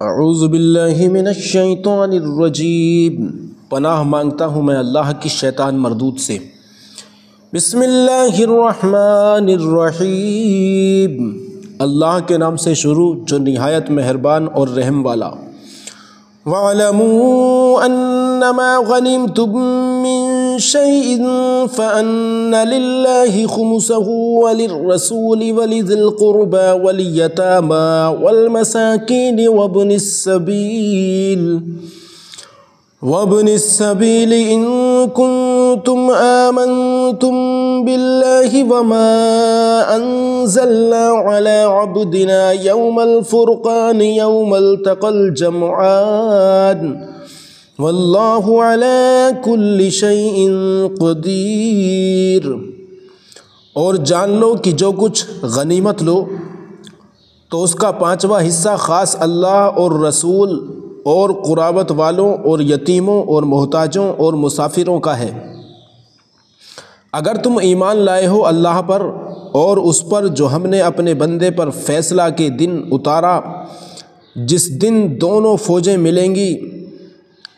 اعوذ باللہ من الشیطان الرجیم، پناہ مانگتا ہوں میں اللہ کی شیطان مردود سے۔ بسم اللہ الرحمن الرحیم، اللہ کے نام سے شروع جو نہایت مہربان اور رحم والا۔ وَاعْلَمُوا أَنَّمَا غَنِمْتُم مِّن شَيْءٍ فَأَنَّ لِلَّهِ خُمُسَهُ وَلِلرَّسُولِ وَلِذِي الْقُرْبَى وَالْيَتَامَى وَالْمَسَاكِينِ وَابْنِ السَّبِيلِ إِن كُنتُمْ آمَنتُم بِاللَّهِ وَمَا أَنزَلْنَا عَلَىٰ عَبْدِنَا يَوْمَ الْفُرْقَانِ يَوْمَ الْتَقَى الْجَمْعَانِ وَاللَّهُ عَلَىٰ كُلِّ شَيْءٍ قَدِيرٌ۔ اور جان لو کہ جو کچھ غنیمت لو تو اس کا 5واں حصہ خاص اللہ اور رسول اور قرابت والوں اور یتیموں اور محتاجوں اور مسافروں کا ہے۔ اگر تم ایمان لائے ہو اللہ پر اور اس پر جو ہم نے اپنے بندے پر فیصلہ کے دن اتارا، جس دن دونوں فوجیں ملیں گی،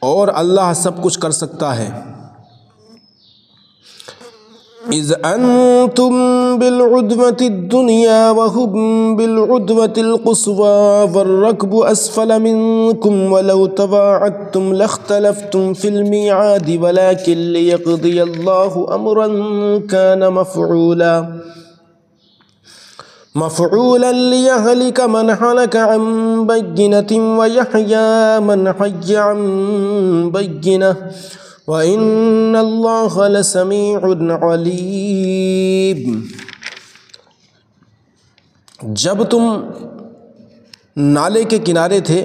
اور اللہ سب کچھ کر سکتا ہے۔ اذ انتم بالعدوة الدنيا وهم بالعدوة القصوى والركب اسفل منكم ولو تواعدتم لاختلفتم في الميعاد ولكن ليقضي الله امرا كان مفعولا ليهلك من هلك عن بينة ويحيى من حي عن بينة وَإِنَّ اللَّهَ لَسَمِيعٌ عَلِيمٌ۔ جب تم نالے کے کنارے تھے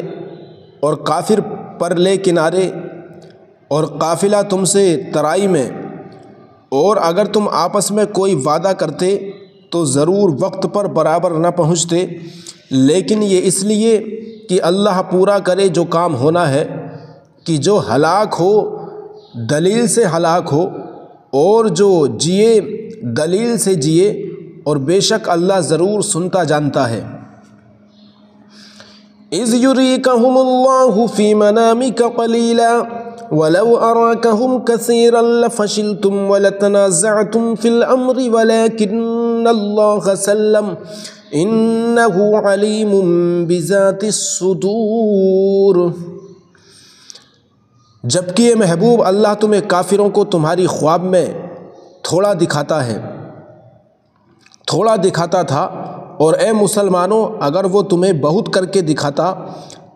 اور کافر پرلے کنارے اور قافلہ تم سے ترائی میں، اور اگر تم آپس میں کوئی وعدہ کرتے تو ضرور وقت پر برابر نہ پہنچتے، لیکن یہ اس لیے کہ اللہ پورا کرے جو کام ہونا ہے، کہ جو ہلاک ہو دلیل سے ہلاک ہو اور جو جیے دلیل سے جیے، اور بے شک اللہ ضرور سنتا جانتا ہے۔ اذ یریکہم اللہ فی منامک قلیلا ولو اراکہم کثیرا لفشلتم ولتنازعتم فی الامر ولکن اللہ سلم انہ علیم بذات الصدور۔ جبکہ یہ محبوب اللہ تمہیں کافروں کو تمہاری خواب میں تھوڑا دکھاتا تھا، اور اے مسلمانوں اگر وہ تمہیں بہت کر کے دکھاتا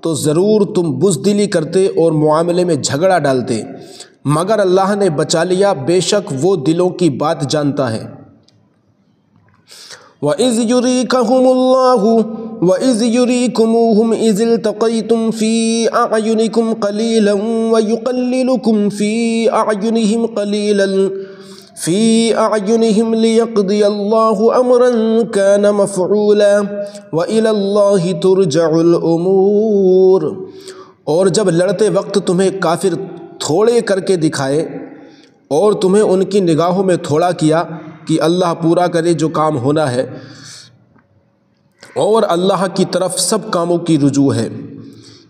تو ضرور تم بزدلی کرتے اور معاملے میں جھگڑا ڈالتے، مگر اللہ نے بچا لیا، بے شک وہ دلوں کی بات جانتا ہے۔ وَإِذْ يُرِيكَهُمُ اللَّهُ وَإِذْ يُرِيكُمُوهُمْ إِذِ الْتَقَيْتُمْ فِي أَعْيُنِكُمْ قَلِيلًا وَيُقَلِّلُكُمْ فِي أَعْيُنِهِمْ لِيَقْضِيَ اللَّهُ أَمْرًا كَانَ مَفْعُولًا وَإِلَى اللَّهِ تُرْجَعُ الْأُمُورُ۔ اور جب لڑتے وقت تمہیں کافر تھوڑے کر کے دکھائے اور تمہیں ان کی نگاہوں میں تھوڑا کیا، کہ اللہ پورا کرے جو کام ہونا ہے، اور اللہ کی طرف سب کاموں کی رجوع ہے۔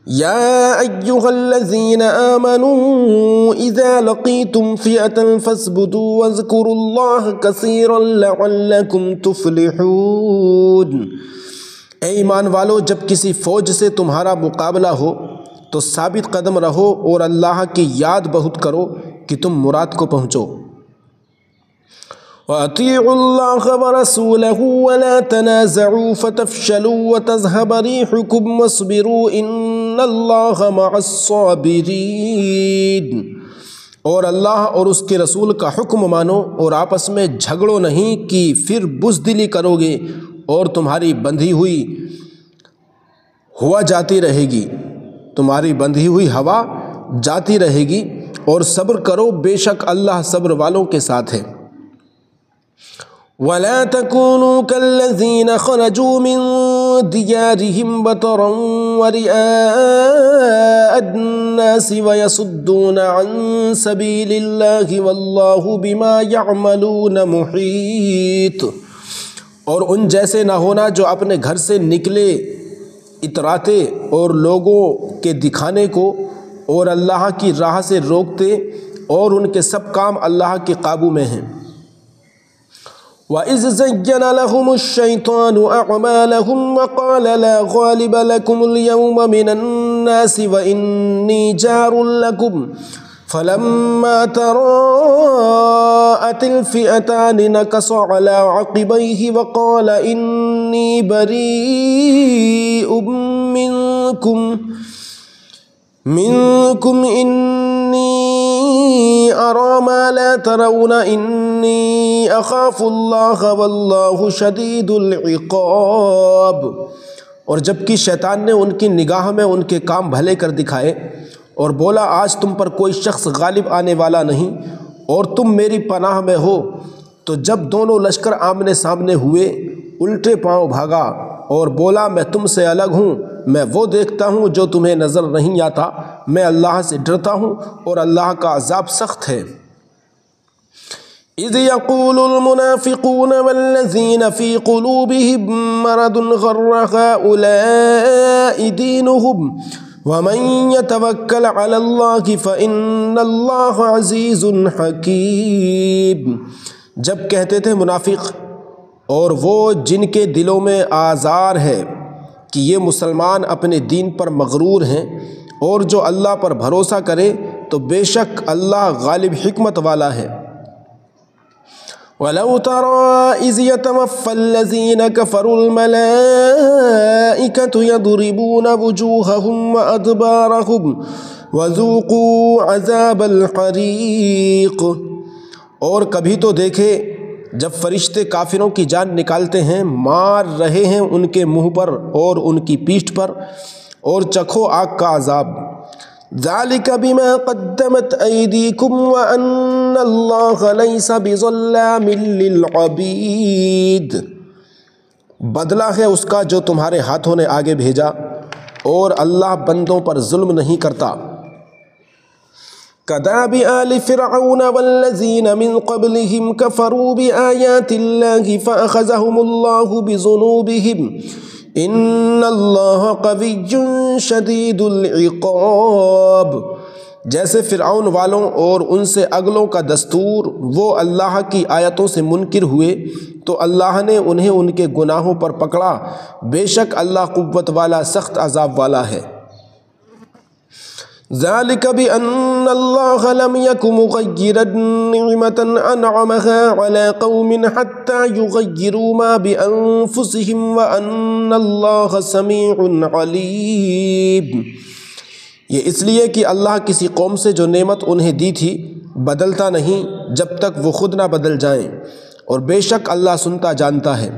یا ایھا الذین آمنوا اذا لقیتم فئة فاثبتوا واذکروا اللہ کثیرا لعلکم تفلحون۔ اے ایمان والو، جب کسی فوج سے تمہارا مقابلہ ہو تو ثابت قدم رہو اور اللہ کی یاد بہت کرو کہ تم مراد کو پہنچو۔ وَأَطِيعُوا اللَّهَ وَرَسُولَهُ وَلَا تَنَازَعُوا فَتَفْشَلُوا وَتَذْهَبَ رِيحُكُمْ وَاصْبِرُوا إِنَّ اللَّهَ مَعَ الصَّابِرِينَ۔ اور اللہ اور اس کے رسول کا حکم مانو اور آپس میں جھگڑو نہیں کہ پھر بزدلی کرو گے اور تمہاری بندھی ہوئی ہوا جاتی رہے گی، تمہاری بندھی ہوئی ہوا جاتی رہے گی، اور صبر کرو، بے شک اللہ صبر والوں کے ساتھ ہے۔ وَلَا تَكُونُوا كَالَّذِينَ خَرَجُوا مِن دِيَارِهِمْ بَطَرًا وَرِئَاءَ النَّاسِ وَيَصُدُّونَ عَن سَبِيلِ اللَّهِ وَاللَّهُ بِمَا يَعْمَلُونَ مُحِيطٌ۔ اور ان جیسے نہ ہونا جو اپنے گھر سے نکلے اتراتے اور لوگوں کے دکھانے کو اور اللہ کی راہ سے روکتے، اور ان کے سب کام اللہ کے قابو میں ہیں۔ وَإِذْ زَيَّنَ لَهُمُ الشَّيْطَانُ أَعْمَالَهُمْ وَقَالَ لَا غَالِبَ لَكُمُ الْيَوْمَ مِنَ النَّاسِ وَإِنِّي جَارٌ لَكُمْ فَلَمَّا تَرَاءَتِ الْفِئَتَانِ نَكَصَ عَلَى عَقِبَيْهِ وَقَالَ إِنِّي بَرِيءٌ منكم إني أرى ما لا ترون إني أخاف الله والله شديد العقاب۔ اور جبکہ شیطان نے ان کی نگاہ میں ان کے کام بھلے کر دکھائے اور بولا آج تم پر کوئی شخص غالب آنے والا نہیں اور تم میری پناہ میں ہو، تو جب دونوں لشکر آمنے سامنے ہوئے الٹے پاؤں بھاگا اور بولا میں تم سے الگ ہوں، میں وہ دیکھتا ہوں جو تمہیں نظر نہیں آتا، میں اللہ سے ڈرتا ہوں اور اللہ کا عذاب سخت ہے۔ اذ يقول المنافقون والذين في قلوبهم مرض غر هؤلاء دينهم ومن يتوكل على الله فإن الله عزيز حكيم۔ جب کہتے تھے منافق اور وہ جن کے دلوں میں آزار ہے کہ یہ مسلمان اپنے دین پر مغرور ہیں، اور جو اللہ پر بھروسہ کرے تو بے شک اللہ غالب حکمت والا ہے۔ وَلَوْ تَرَى إِذْ يَتَوَفَّى الَّذِينَ كَفَرُوا الْمَلَائِكَةُ يَضْرِبُونَ وُجُوهَهُمْ وَأَدْبَارَهُمْ وَذُوقُوا عَذَابَ الْحَرِيقِ۔ اور کبھی تو دیکھے جب فرشتے کافروں کی جان نکالتے ہیں، مار رہے ہیں ان کے منہ پر اور ان کی پیٹھ پر، اور چکھو آگ کا عذاب۔ ذَلِكَ بِمَا قَدَّمَتْ أَيْدِيكُمْ وَأَنَّ اللَّهَ لَيْسَ بِظَلَّامٍ لِّلْعَبِيدِ۔ بدلہ ہے اس کا جو تمہارے ہاتھوں نے آگے بھیجا، اور اللہ بندوں پر ظلم نہیں کرتا۔ كَدَابِ آلِ فِرْعَوْنَ وَالَّذِينَ مِن قَبْلِهِمْ كَفَرُوا بِآيَاتِ اللَّهِ فَأَخَذَهُمُ اللَّهُ بِذُنُوبِهِمْ إِنَّ اللَّهَ قَوِيٌّ شَدِيدُ الْعِقَابِ۔ جیسے فرعون والوں اور ان سے اگلوں کا دستور، وہ اللہ کی آیتوں سے منکر ہوئے تو اللہ نے انہیں ان کے گناہوں پر پکڑا، بے شک اللہ قوت والا سخت عذاب والا ہے۔ ذَلِكَ بِأَنَّ اللَّهَ لَمْ يَكُ مُغَيِّرًا نِعْمَةً أَنْعَمَهَا عَلَى قَوْمٍ حَتَّى يُغَيِّرُوا مَا بِأَنفُسِهِمْ وَأَنَّ اللَّهَ سَمِيعٌ عَلِيمٌ۔ یہ اس لیے کہ اللہ کسی قوم سے جو نعمت انہیں دی تھی بدلتا نہیں جب تک وہ خود نہ بدل جائیں، اور بے شک اللہ سنتا جانتا ہے۔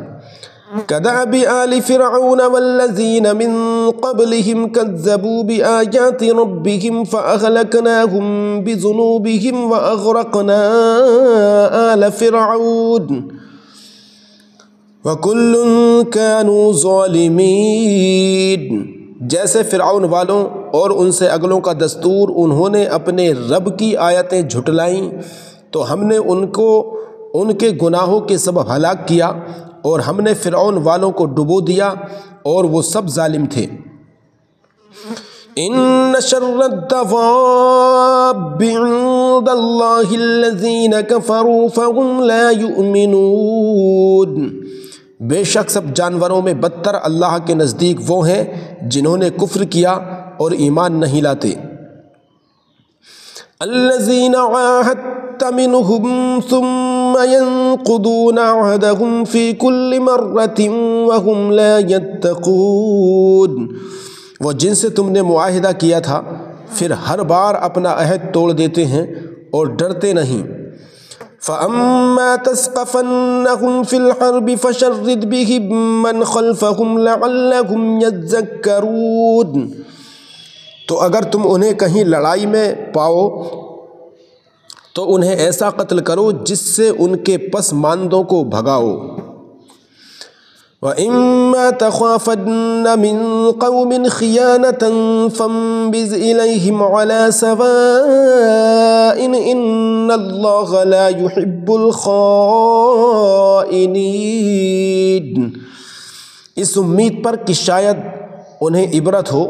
كَدَابِ آلِ فِرْعَوْنَ وَالَّذِينَ مِن قَبْلِهِمْ كَذَّبُوا بِآيَاتِ رَبِّهِمْ فَأَهْلَكْنَاهُمْ بِذُنُوبِهِمْ وَأَغْرَقْنَا آلَ فِرْعَوْنَ وَكُلٌّ كَانُوا ظَالِمِينَ۔ جیسے فرعون والوں اور ان سے اگلوں کا دستور، انہوں نے اپنے رب کی آیتیں جھٹلائیں تو ہم نے ان کو ان کے گناہوں کے سبب ہلاک کیا، اور ہم نے فرعون والوں کو ڈبو دیا اور وہ سب ظالم تھے۔ ان شر الدواب عند اللہ الذین کفروا فهم لا یؤمنون۔ بے شک سب جانوروں میں بدتر اللہ کے نزدیک وہ ہیں جنہوں نے کفر کیا اور ایمان نہیں لاتے۔ الذین عاہدت منہم ثم ينقضون عہدہم فی کل مرۃ وہم لا یتقون۔ وہ جن سے تم نے معاہدہ کیا تھا پھر ہر بار اپنا عہد توڑ دیتے ہیں اور ڈرتے نہیں۔ فَأَمَّا تَثْقَفَنَّهُمْ فِي الْحَرْبِ فَشَرِّدْ بِهِمْ مَنْ خَلْفَهُمْ لَعَلَّهُمْ يَذَّكَّرُونَ۔ تو اگر تم انہیں کہیں لڑائی میں پاؤ تو انہیں ایسا قتل کرو جس سے ان کے پس ماندوں کو بھگاؤ۔ وَإِمَّا تَخَافَنَّ مِن قَوْمٍ خِيَانَةً فَانبِذْ إِلَيْهِمْ عَلَى سَوَاءٍ إِنَّ اللَّهَ لَا يُحِبُّ الْخَائِنِينَ۔ اس امید پر کہ شاید انہیں عبرت ہو،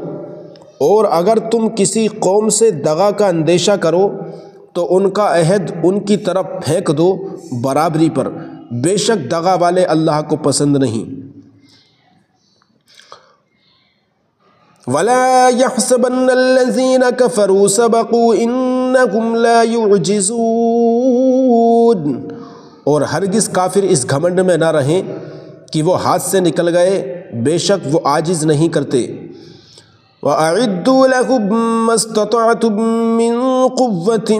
اور اگر تم کسی قوم سے دغا کا اندیشہ کرو تو ان کا عہد ان کی طرف پھینک دو برابری پر، بے شک دغا والے اللہ کو پسند نہیں۔ وَلَا يَحْسَبَنَّ الَّذِينَ كَفَرُوا سَبَقُوا إِنَّهُمْ لَا يُعْجِزُونَ، اور ہرگز کافر اس گھمنڈ میں نہ رہیں کہ وہ ہاتھ سے نکل گئے، بے شک وہ عاجز نہیں کرتے۔ وَأَعِدُّوا لَهُم مَّا اسْتَطَعْتُم مِّن قُوَّةٍ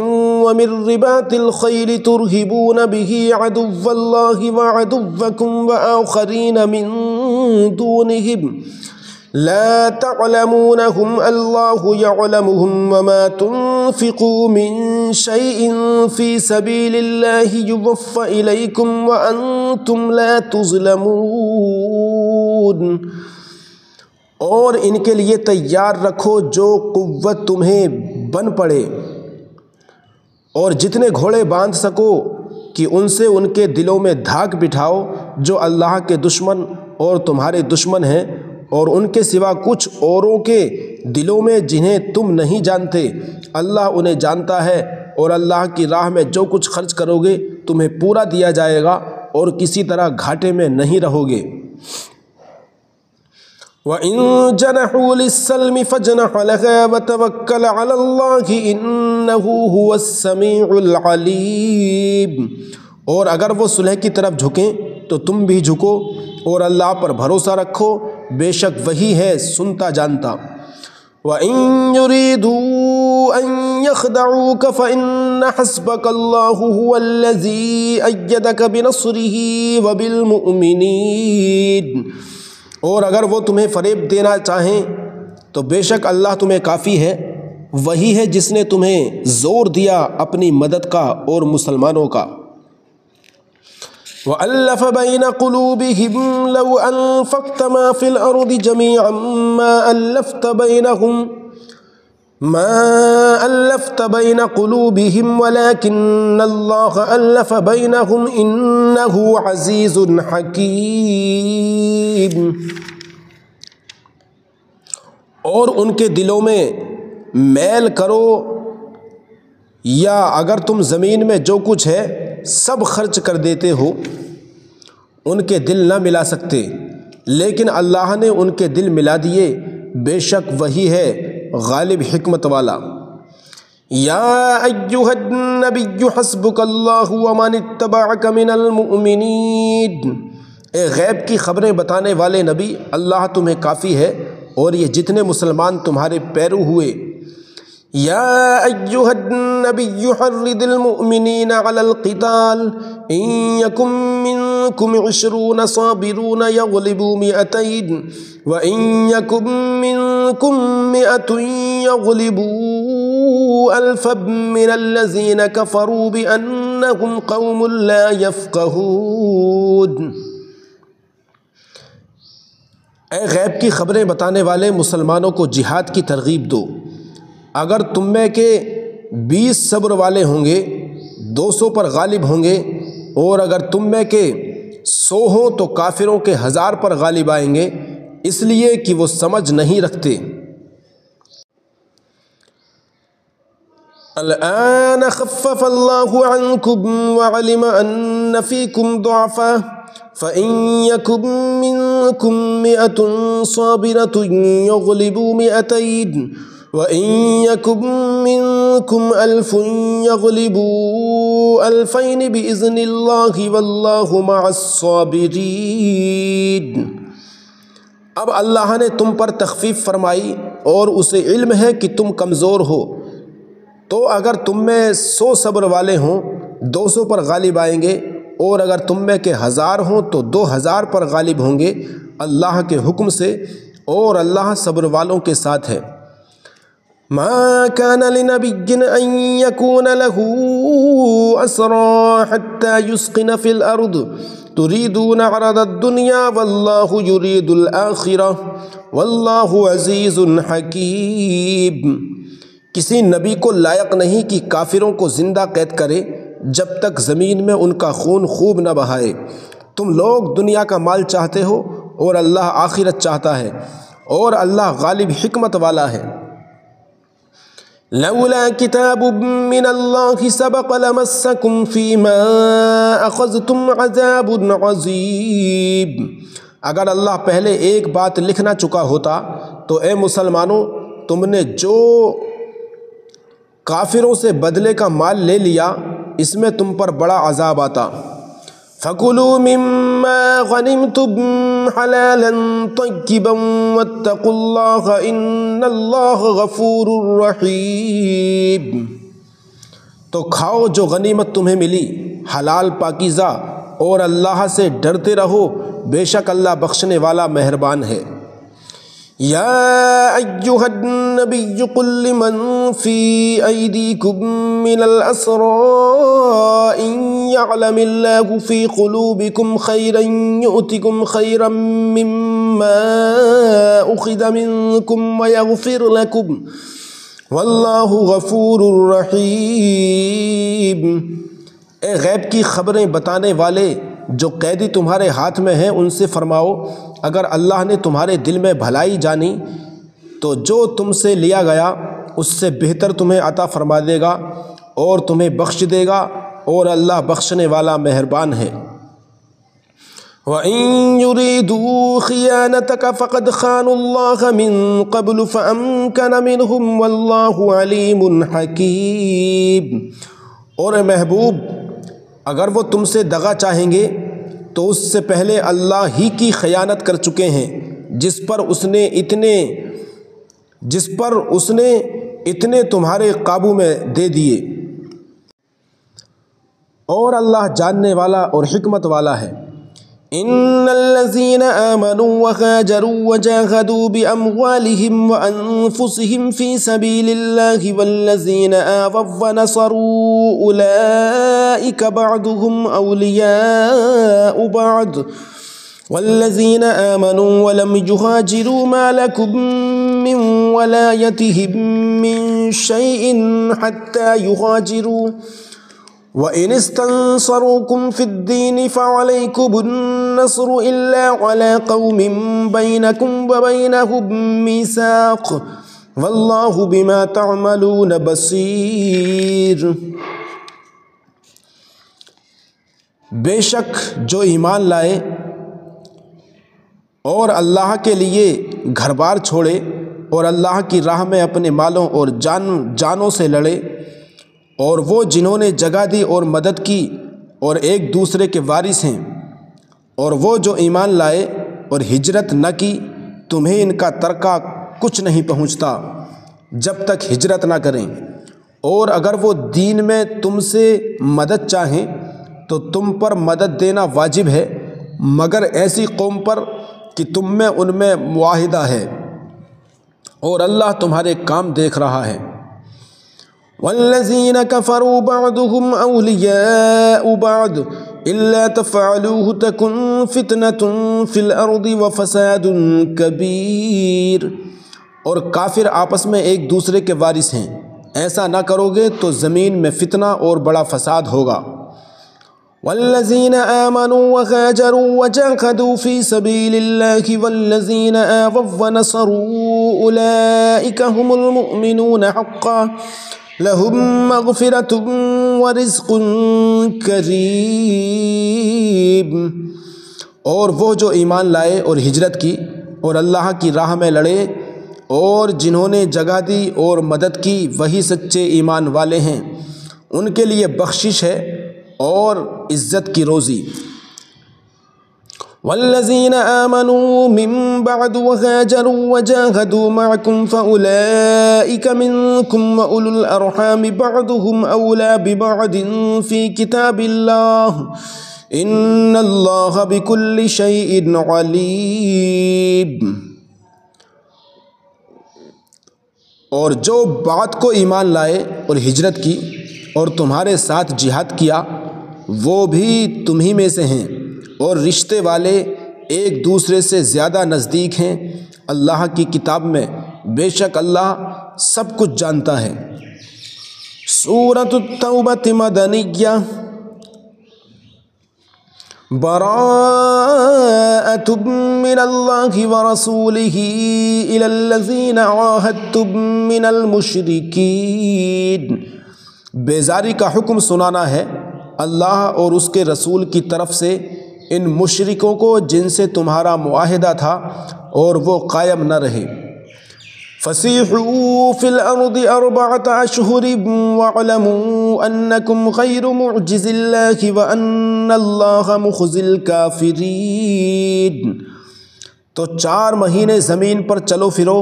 وَمِن رِّبَاطِ الْخَيْلِ تُرْهِبُونَ بِهِ عَدُوَّ اللَّهِ وَعَدُوَّكُمْ وَآخَرِينَ مِن دُونِهِمْ لا تعلمونهم الله يعلمهم وما تنفقوا من شيء في سبيل الله يوفى إليكم وأنتم لا تظلمون، اور ان کے لیے تیار رکھو جو قوت تمہیں بن پڑے، اور جتنے گھوڑے باندھ سکو کہ ان سے ان کے دلوں میں دھاک بٹھاؤ جو اللہ کے دشمن اور تمہارے دشمن ہیں، اور ان کے سوا کچھ اوروں کے دلوں میں جنہیں تم نہیں جانتے، اللہ انہیں جانتا ہے، اور اللہ کی راہ میں جو کچھ خرچ کرو گے تمہیں پورا دیا جائے گا اور کسی طرح گھاٹے میں نہیں رہو گے۔ وَإِن جَنَحُوا لِلسَّلْمِ فَاجْنَحْ لَهَا وَتَوَكَّلْ عَلَى اللَّهِ إِنَّهُ هُوَ السَّمِيعُ الْعَلِيمُ، اور اگر وہ صلح کی طرف جھکیں تو تم بھی جھکو اور اللہ پر بھروسہ رکھو، بے شک وہی ہے سنتا جانتا۔ وَإِن يُرِيدُوا أَن يَخْدَعُوكَ فَإِنَّ حَسْبَكَ اللَّهُ هُوَ الَّذِي أَيَّدَكَ بِنَصْرِهِ وَبِالْمُؤْمِنِينَ، اور اگر وہ تمہیں فریب دینا چاہیں تو بے شک اللہ تمہیں کافی ہے، وہی ہے جس نے تمہیں زور دیا اپنی مدد کا اور مسلمانوں کا۔ وَأَلَّفَ بَيْنَ قُلُوبِهِمْ لَوْ أَنفَقْتَ مَا فِي الْأَرْضِ جَمِيعًا مَا أَلَّفْتَ بَيْنَ قُلُوبِهِمْ وَلَكِنَّ اللَّهَ أَلَّفَ بَيْنَهُمْ إِنَّهُ عَزِيزٌ حَكِيمٌ، اور ان کے دلوں میں میل کرو، یا اگر تم زمین میں جو کچھ ہے سب خرچ کر دیتے ہو ان کے دل نہ ملا سکتے، لیکن اللہ نے ان کے دل ملا دیے، بے شک وہی ہے غالب حکمت والا۔ یا ایھا النبی حسبک اللہ ومن اتبعک من المؤمنین، اے غیب کی خبریں بتانے والے نبی، اللہ تمہیں کافی ہے اور یہ جتنے مسلمان تمہارے پیرو ہوئے۔ یا ایھا النبی حرض المؤمنین علی القتال ان یکن منکم 20 صابرون یغلبوا 200 وان یکن منکم 100 یغلبوا 1000 من الذین کفروا بانہم قوم لا یفقہون۔ اے غیب کی خبریں بتانے والے مسلمانوں کو جہاد کی ترغیب دو، اگر تم میں کے 20 صبر والے ہوں گے 200 پر غالب ہوں گے، اور اگر تم میں کے 100 ہوں تو کافروں کے 1000 پر غالب آئیں گے، اس لیے کہ وہ سمجھ نہیں رکھتے۔ الآن خفف اللہ عنکم وعلم ان فیکم ضعفا فإن يكن منكم 100 صابرة يغلبوا 200 وإن يكن منكم 1000 يغلبوا 2000 بإذن الله والله مع الصابرين۔ اب اللہ نے تم پر تخفیف فرمائی اور اسے علم ہے کہ تم کمزور ہو، تو اگر تم میں 100 صبر والے ہوں 200 پر غالب آئیں گے، اور اگر تم میں کے 1000 ہوں تو 2000 پر غالب ہوں گے اللہ کے حکم سے، اور اللہ صبر والوں کے ساتھ ہے۔ ما كان لنبي ان يكون له اسرى حتى يسخن في الارض تريدون عرض الدنيا والله يريد الاخره والله عزيز حكيم۔ کسی نبی کو لائق نہیں کہ کافروں کو زندہ قید کرے جب تک زمین میں ان کا خون خوب نہ بہائے۔ تم لوگ دنیا کا مال چاہتے ہو اور اللہ آخرت چاہتا ہے، اور اللہ غالب حکمت والا ہے۔ لولا کتاب من اللہ سبق لمسکم فیما اخذتم عذاب عظیم۔ اگر اللہ پہلے ایک بات لکھنا چکا ہوتا تو اے مسلمانوں تم نے جو کافروں سے بدلے کا مال لے لیا اس میں تم پر بڑا عذاب آتا۔ فَكُلُوا مِمَّا غَنِمْتُمْ حَلَالًا طَيِّبًا وَاتَّقُوا اللَّهَ إِنَّ اللَّهَ غَفُورٌ رَحِيمٌ۔ تو کھاؤ جو غنیمت تمہیں ملی حلال پاکیزہ، اور اللہ سے ڈرتے رہو، بے شک اللہ بخشنے والا مہربان ہے۔ یا ایہا النبی قل لمن فی ایدیکم من الاسراء ان یعلم اللہ فی قلوبکم خیرا یؤتکم خیرا مما اخذ منکم ویغفر لکم واللہ غفور رحیم۔ اے غیب کی خبریں بتانے والے جو قیدی تمہارے ہاتھ میں ہیں ان سے فرماؤ اگر اللہ نے تمہارے دل میں بھلائی جانی تو جو تم سے لیا گیا اس سے بہتر تمہیں عطا فرما دے گا اور تمہیں بخش دے گا، اور اللہ بخشنے والا مہربان ہے۔ وَإِن يُرِيدُوا خِيَانَتَكَ فَقَدْ خَانُوا اللَّهَ مِن قَبْلُ فَأَمْكَنَ مِنْهُمْ وَاللَّهُ عَلِيمٌ حَكِيمٌ۔ اور اے محبوب اگر وہ تم سے دغا چاہیں گے تو اس سے پہلے اللہ ہی کی خیانت کر چکے ہیں جس پر اس نے اتنے تمہارے قابو میں دے دیے، اور اللہ جاننے والا اور حکمت والا ہے۔ ان الذين آمنوا وهاجروا وجاهدوا بأموالهم وأنفسهم في سبيل الله والذين آووا ونصروا أولئك بعضهم أولياء بعض والذين آمنوا ولم يهاجروا ما لكم من ولايتهم من شيء حتى يهاجروا وَإِنِ اسْتَنصَرُوكُمْ فِي الدِّينِ فَعَلَيْكُمُ النَّصْرُ إِلَّا عَلَىٰ قَوْمٍ بَيْنَكُمْ وَبَيْنَهُم مِّيثَاقٌ وَاللَّهُ بِمَا تَعْمَلُونَ بَصِيرٌ۔ بے شک جو ایمان لائے اور اللہ کے لیے گھر بار چھوڑے اور اللہ کی راہ میں اپنے مالوں اور جانوں سے لڑے، اور وہ جنہوں نے جگہ دی اور مدد کی اور ایک دوسرے کے وارث ہیں، اور وہ جو ایمان لائے اور ہجرت نہ کی، تمہیں ان کا ترکہ کچھ نہیں پہنچتا جب تک ہجرت نہ کریں، اور اگر وہ دین میں تم سے مدد چاہیں تو تم پر مدد دینا واجب ہے، مگر ایسی قوم پر کہ تم میں ان میں معاہدہ ہے، اور اللہ تمہارے کام دیکھ رہا ہے۔ والذین کفروا بعضهم اولیاء بعض الا تفعلوه تکن فتنة فی الارض وفساد کبیر۔ اور کافر آپس میں ایک دوسرے کے وارث ہیں، ایسا نہ کرو گے تو زمین میں فتنہ اور بڑا فساد ہوگا۔ والذین آمنوا وهاجروا وجاهدوا فی سبیل اللہ والذین آووا ونصروا اولئک هم المؤمنون حقا لهم مغفرة ورزق کریم۔ اور وہ جو ایمان لائے اور ہجرت کی اور اللہ کی راہ میں لڑے اور جنہوں نے جگہ دی اور مدد کی وہی سچے ایمان والے ہیں، ان کے لیے بخشش ہے اور عزت کی روزی۔ والذین آمنوا من بعد وهاجروا وجاهدوا معكم فأولئك منكم وأولو الأرحام بعضهم أولى ببعض في كتاب الله إن الله بكل شيء عليم۔ اور جو بعد کو ایمان لائے اور ہجرت کی اور تمہارے ساتھ جہاد کیا وہ بھی تمہی میں سے ہیں، اور رشتے والے ایک دوسرے سے زیادہ نزدیک ہیں اللہ کی کتاب میں، بے شک اللہ سب کچھ جانتا ہے۔ سورۃ التوبہ مدنیہ۔ براءۃ من من اللہ ورسولہ الی الذین عاہدتم من المشرکین، بیزاری کا حکم سنانا ہے اللہ اور اس کے رسول کی طرف سے ان مشرکوں کو جن سے تمہارا معاہدہ تھا اور وہ قائم نہ رہے۔ فَسِيحُوا فِي الْأَرْضِ أَرْبَعَةَ أَشْهُرٍ وَاعْلَمُوا أَنَّكُمْ غَيْرُ مُعْجِزِ اللَّهِ وَأَنَّ اللَّهَ مُخْزِي الْكَافِرِينَ۔ تو 4 مہینے زمین پر چلو پھرو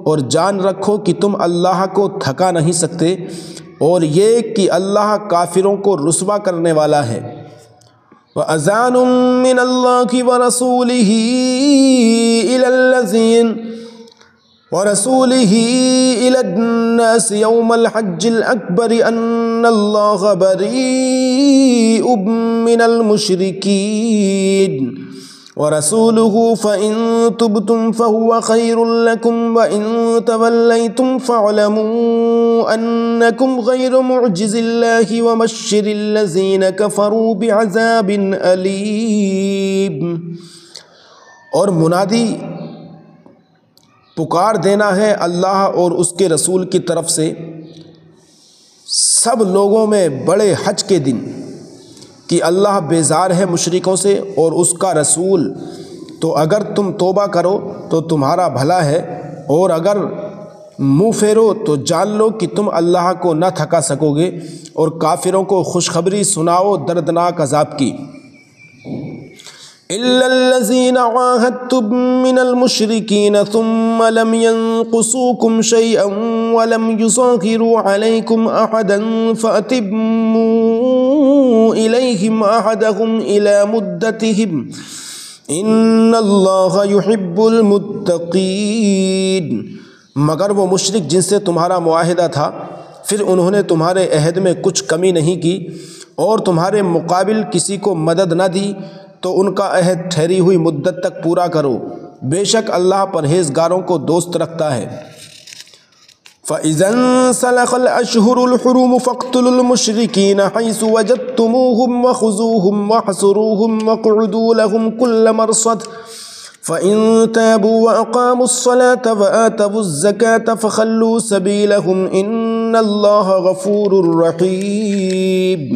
اور جان رکھو کہ تم اللہ کو تھکا نہیں سکتے، اور یہ کہ اللہ کافروں کو رسوا کرنے والا ہے۔ وَأَذَانٌ مِّنَ اللَّهِ وَرَسُولِهِ إِلَى النَّاسِ يَوْمَ الْحَجِّ الْأَكْبَرِ أَنَّ اللَّهَ بَرِيءٌ مِّنَ الْمُشْرِكِينَ وَرَسُولُهُ فَإِن تُبْتُمْ فَهُوَ خَيْرٌ لَكُمْ وَإِن تَوَلَّيْتُمْ فَاعْلَمُوا أَنَّكُمْ غَيْرُ مُعْجِزِ اللَّهِ وَبَشِّرِ الَّذِينَ كَفَرُوا بِعَذَابٍ أَلِيمٍ۔ اور منادی پکار دینا ہے اللہ اور اس کے رسول کی طرف سے سب لوگوں میں بڑے حج کے دن کہ اللہ بیزار ہے مشرکوں سے اور اس کا رسول، تو اگر تم توبہ کرو تو تمہارا بھلا ہے، اور اگر منہ پھیرو تو جان لو کہ تم اللہ کو نہ تھکا سکو گے، اور کافروں کو خوشخبری سناؤ دردناک عذاب کی۔ إِلَّا الَّذِينَ عَاهَدتُّم مِّنَ الْمُشْرِكِينَ ثُمَّ لَمْ يَنقُصُوكُمْ شَيْئًا وَلَمْ يُظَاهِرُوا عَلَيْكُمْ أَحَدًا فَأَتِمُّوا إِلَيْهِمْ عَهْدَهُمْ إِلَى مُدَّتِهِمْ إِنَّ اللَّهَ يُحِبُّ الْمُتَّقِينَ۔ مگر وہ مشرک جن سے تمہارا معاہدہ تھا پھر انہوں نے تمہارے عہد میں کچھ کمی نہیں کی اور تمہارے مقابل کسی کو مدد نہ دی، تو ان کا عہد ٹھہری ہوئی مدت تک پورا کرو، بے شک اللہ پرہیزگاروں کو دوست رکھتا ہے۔ فَإِذَا انسَلَخَ الْأَشْهُرُ الْحُرُمُ فَاقْتُلُوا الْمُشْرِكِينَ حَيْثُ وَجَدتُّمُوهُمْ وَخُذُوهُمْ وَاحْصُرُوهُمْ وَاقْعُدُوا لَهُمْ كُلَّ مَرْصَدٍ فَإِن تَابُوا وَأَقَامُوا الصَّلَاةَ وَآتَوُا الزَّكَاةَ فَخَلُّوا سَبِيلَهُمْ إِنَّ اللَّهَ غَفُورٌ رَحِيمٌ۔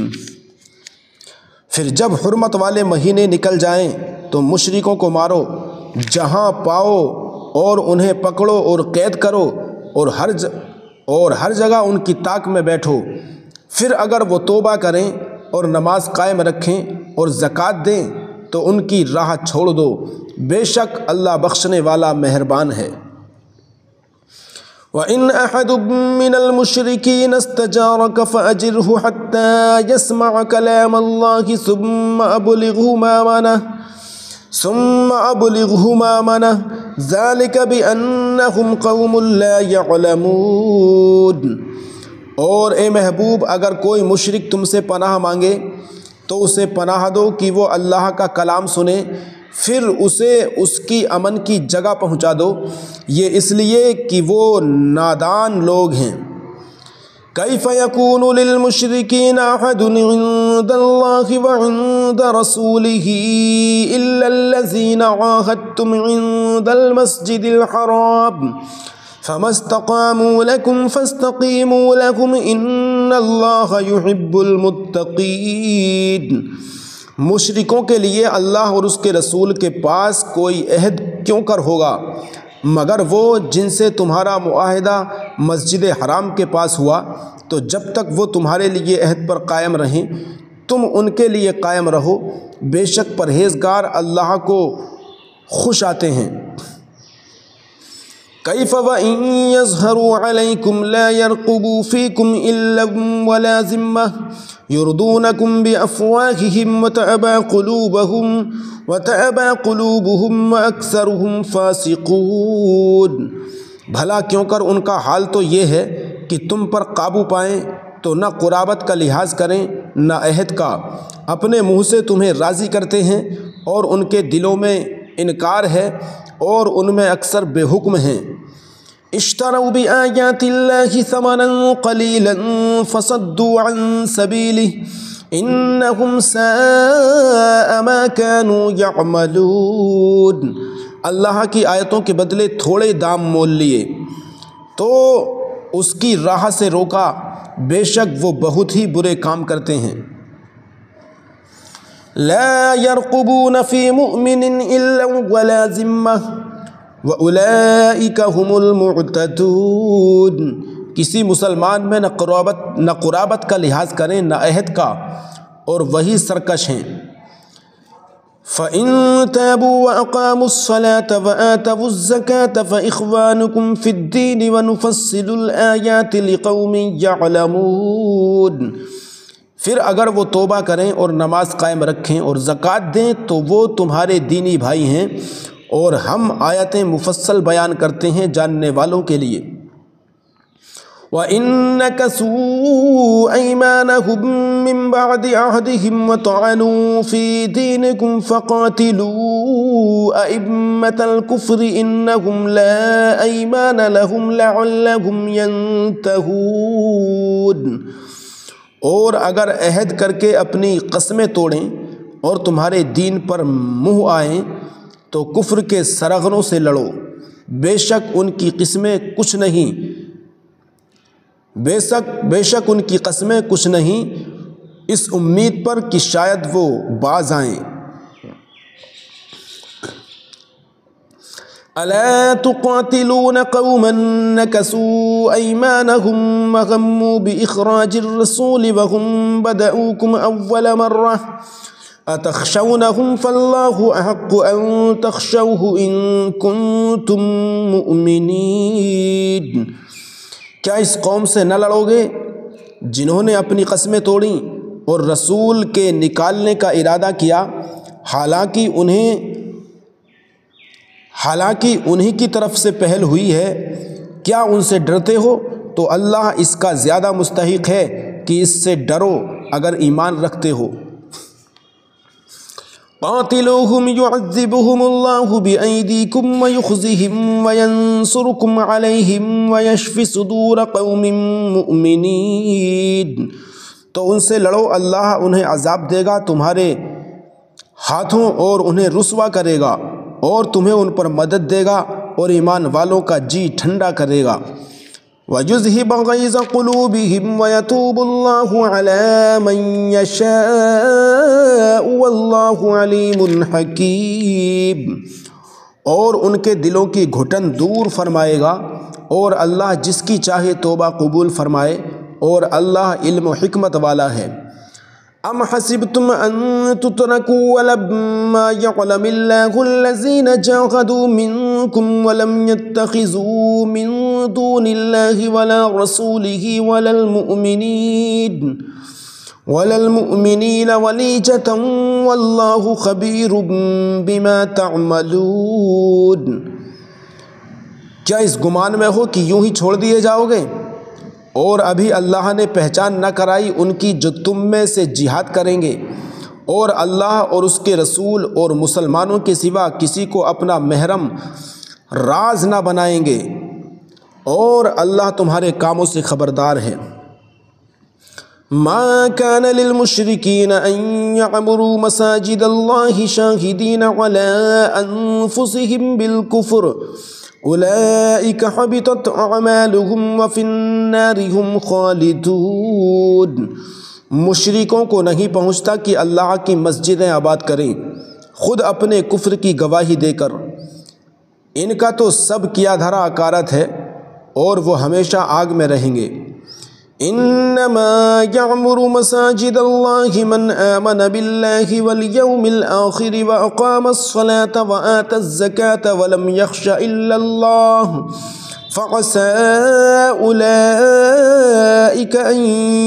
پھر جب حرمت والے مہینے نکل جائیں تو مشرکوں کو مارو جہاں پاؤ اور انہیں پکڑو اور قید کرو، اور ہر جگہ ان کی طاق میں بیٹھو۔ پھر اگر وہ توبہ کریں اور نماز قائم رکھیں اور زکوٰۃ دیں تو ان کی راہ چھوڑ دو، بے شک اللہ بخشنے والا مہربان ہے۔ وَإِنْ أَحَدٌ مِّنَ الْمُشْرِكِينَ اسْتَجَارَكَ فَأَجِرْهُ حَتَّى يَسْمَعَ كَلَامَ اللَّهِ ثُمَّ أَبْلِغْهُ مَأْمَنَهُ ذَلِكَ بِأَنَّهُمْ قَوْمٌ لَا يَعْلَمُونَ۔ اور اے محبوب، اگر کوئی مشرک تم سے پناہ مانگے تو اسے پناہ دو کہ وہ اللہ کا کلام سنے، پھر اسے اس کی امن کی جگہ پہنچا دو، یہ اس لیے کہ وہ نادان لوگ ہیں۔ کیف یکون للمشرکین عہد عند اللہ وعند رسولہ الا الذین عاہدتم عند المسجد الحرام فما استقاموا لکم فاستقیموا لهم ان اللہ یحب المتقین۔ مشرکوں کے لیے اللہ اور اس کے رسول کے پاس کوئی عہد کیوں کر ہوگا مگر وہ جن سے تمہارا معاہدہ مسجد حرام کے پاس ہوا، تو جب تک وہ تمہارے لیے عہد پر قائم رہیں تم ان کے لیے قائم رہو، بے شک پرہیزگار اللہ کو خوش آتے ہیں۔ کیف وإن یظہروا علیکم لا یرقبوا فیکم الا ولا ذمہ یردونکم بافواہہم وتأبى قلوبہم واکثرہم فاسقون۔ بھلا کیوں کر ان کا حال تو یہ ہے کہ تم پر قابو پائیں تو نہ قرابت کا لحاظ کریں نہ عہد کا، اپنے منہ سے تمہیں راضی کرتے ہیں اور ان کے دلوں میں انکار ہے اور ان میں اکثر بے حکم ہیں۔ اشتروا بآیات اللہ ثمنا قلیلا فصدوا عن سبیلہ انہم ساء ما كانوا یعملون۔ اللہ کی آیتوں کے بدلے تھوڑے دام مول لیے تو اس کی راہ سے روکا، بے شک وہ بہت ہی برے کام کرتے ہیں۔ لا يرقبون في مؤمن إلا ولا ذمة وأولئك هم المعتدون۔ کسی مسلمان میں نہ قرابت کا لحاظ کریں نہ عہد کا، اور وہی سرکش ہیں۔ فَإِن تَابُوا وَأَقَامُوا الصَّلَاةَ وَآتَوُا الزَّكَاةَ فَإِخْوَانُكُمْ فِي الدِّينِ وَنُفَصِّلُ الْآيَاتِ لِقَوْمٍ يَعْلَمُونَ۔ پھر اگر وہ توبہ کریں اور نماز قائم رکھیں اور زکوٰۃ دیں تو وہ تمہارے دینی بھائی ہیں، اور ہم آیتیں مفصل بیان کرتے ہیں جاننے والوں کے لیے۔ وَإِن نَكَثُوا أَيْمَانَهُم مِّن بَعْدِ عَهْدِهِمْ وَطَعَنُوا فِي دِينِكُمْ فَقَاتِلُوا أَئِمَّةَ الْكُفْرِ إِنَّهُمْ لَا أَيْمَانَ لَهُمْ لَعَلَّهُمْ يَنْتَهُونَ۔ اور اگر عہد کر کے اپنی قسمیں توڑیں اور تمہارے دین پر منہ آئیں تو کفر کے سرغنوں سے لڑو، بے شک ان کی قسمیں کچھ نہیں، بے شک ان کی قسمیں کچھ نہیں، اس امید پر کہ شاید وہ باز آئیں۔ أَلَا تُقَاتِلُونَ قَوْمًا نَكَثُوا أَيْمَانَهُمْ وَهَمُّوا بِإِخْرَاجِ الرَّسُولِ وَهُمْ بَدَأُوكُمْ أَوَّلَ مَرَّةٍ أَتَخْشَوْنَهُمْ فَاللَّهُ أَحَقُّ أَن تَخْشَوْهُ إِن كُنتُم مُّؤْمِنِينَ۔ کیا اس قوم سے نہ لڑو گے جنہوں نے اپنی قسمیں توڑیں اور رسول کے نکالنے کا ارادہ کیا، حالانکہ انہی کی طرف سے پہل ہوئی ہے؟ کیا ان سے ڈرتے ہو تو اللہ اس کا زیادہ مستحق ہے کہ اس سے ڈرو اگر ایمان رکھتے ہو۔ قاتلوہم یعذبہم اللہ بأیدیکم ویخزہم وینصرکم علیہم ویشفی صدور قوم مؤمنین۔ تو ان سے لڑو، اللہ انہیں عذاب دے گا تمہارے ہاتھوں اور انہیں رسوا کرے گا، اور تمہیں ان پر مدد دے گا اور ایمان والوں کا جی ٹھنڈا کرے گا۔ وَيُذْهِبَ غَيْظَ قُلُوبِهِمْ وَيَتُوبُ اللَّهُ عَلَى مَن يَشَاءُ وَاللَّهُ عَلِيمٌ حَكِيمٌ۔ اور ان کے دلوں کی گھٹن دور فرمائے گا، اور اللہ جس کی چاہے توبہ قبول فرمائے، اور اللہ علم و حکمت والا ہے۔ ام حسبتم ان تتركوا ولما يعلم الله الذين جاهدوا منكم ولم يتخذوا من دون الله ولا رسوله ولا المؤمنين وليجة والله خبير بما تعملون۔ کیا اس گمان میں ہو کہ یوں ہی چھوڑ دیے جاؤ گے؟ اور ابھی اللہ نے پہچان نہ کرائی ان کی جو تم میں سے جہاد کریں گے، اور اللہ اور اس کے رسول اور مسلمانوں کے سوا کسی کو اپنا محرم راز نہ بنائیں گے، اور اللہ تمہارے کاموں سے خبردار ہے۔ ما كان للمشركين ان يعمروا مساجد الله شاهدين على انفسهم بالكفر اولئك حبطت اعمالهم وفي النار هم خالدون۔ مشرکوں کو نہیں پہنچتا کہ اللہ کی مسجدیں آباد کریں خود اپنے کفر کی گواہی دے کر، ان کا تو سب کیا دھرا اکارت ہے اور وہ ہمیشہ آگ میں رہیں گے۔ انما يعمر مساجد الله من آمن بالله واليوم الآخر وأقام الصلاة وآتى الزكاة ولم يخش إلا الله فعسى أولئك أن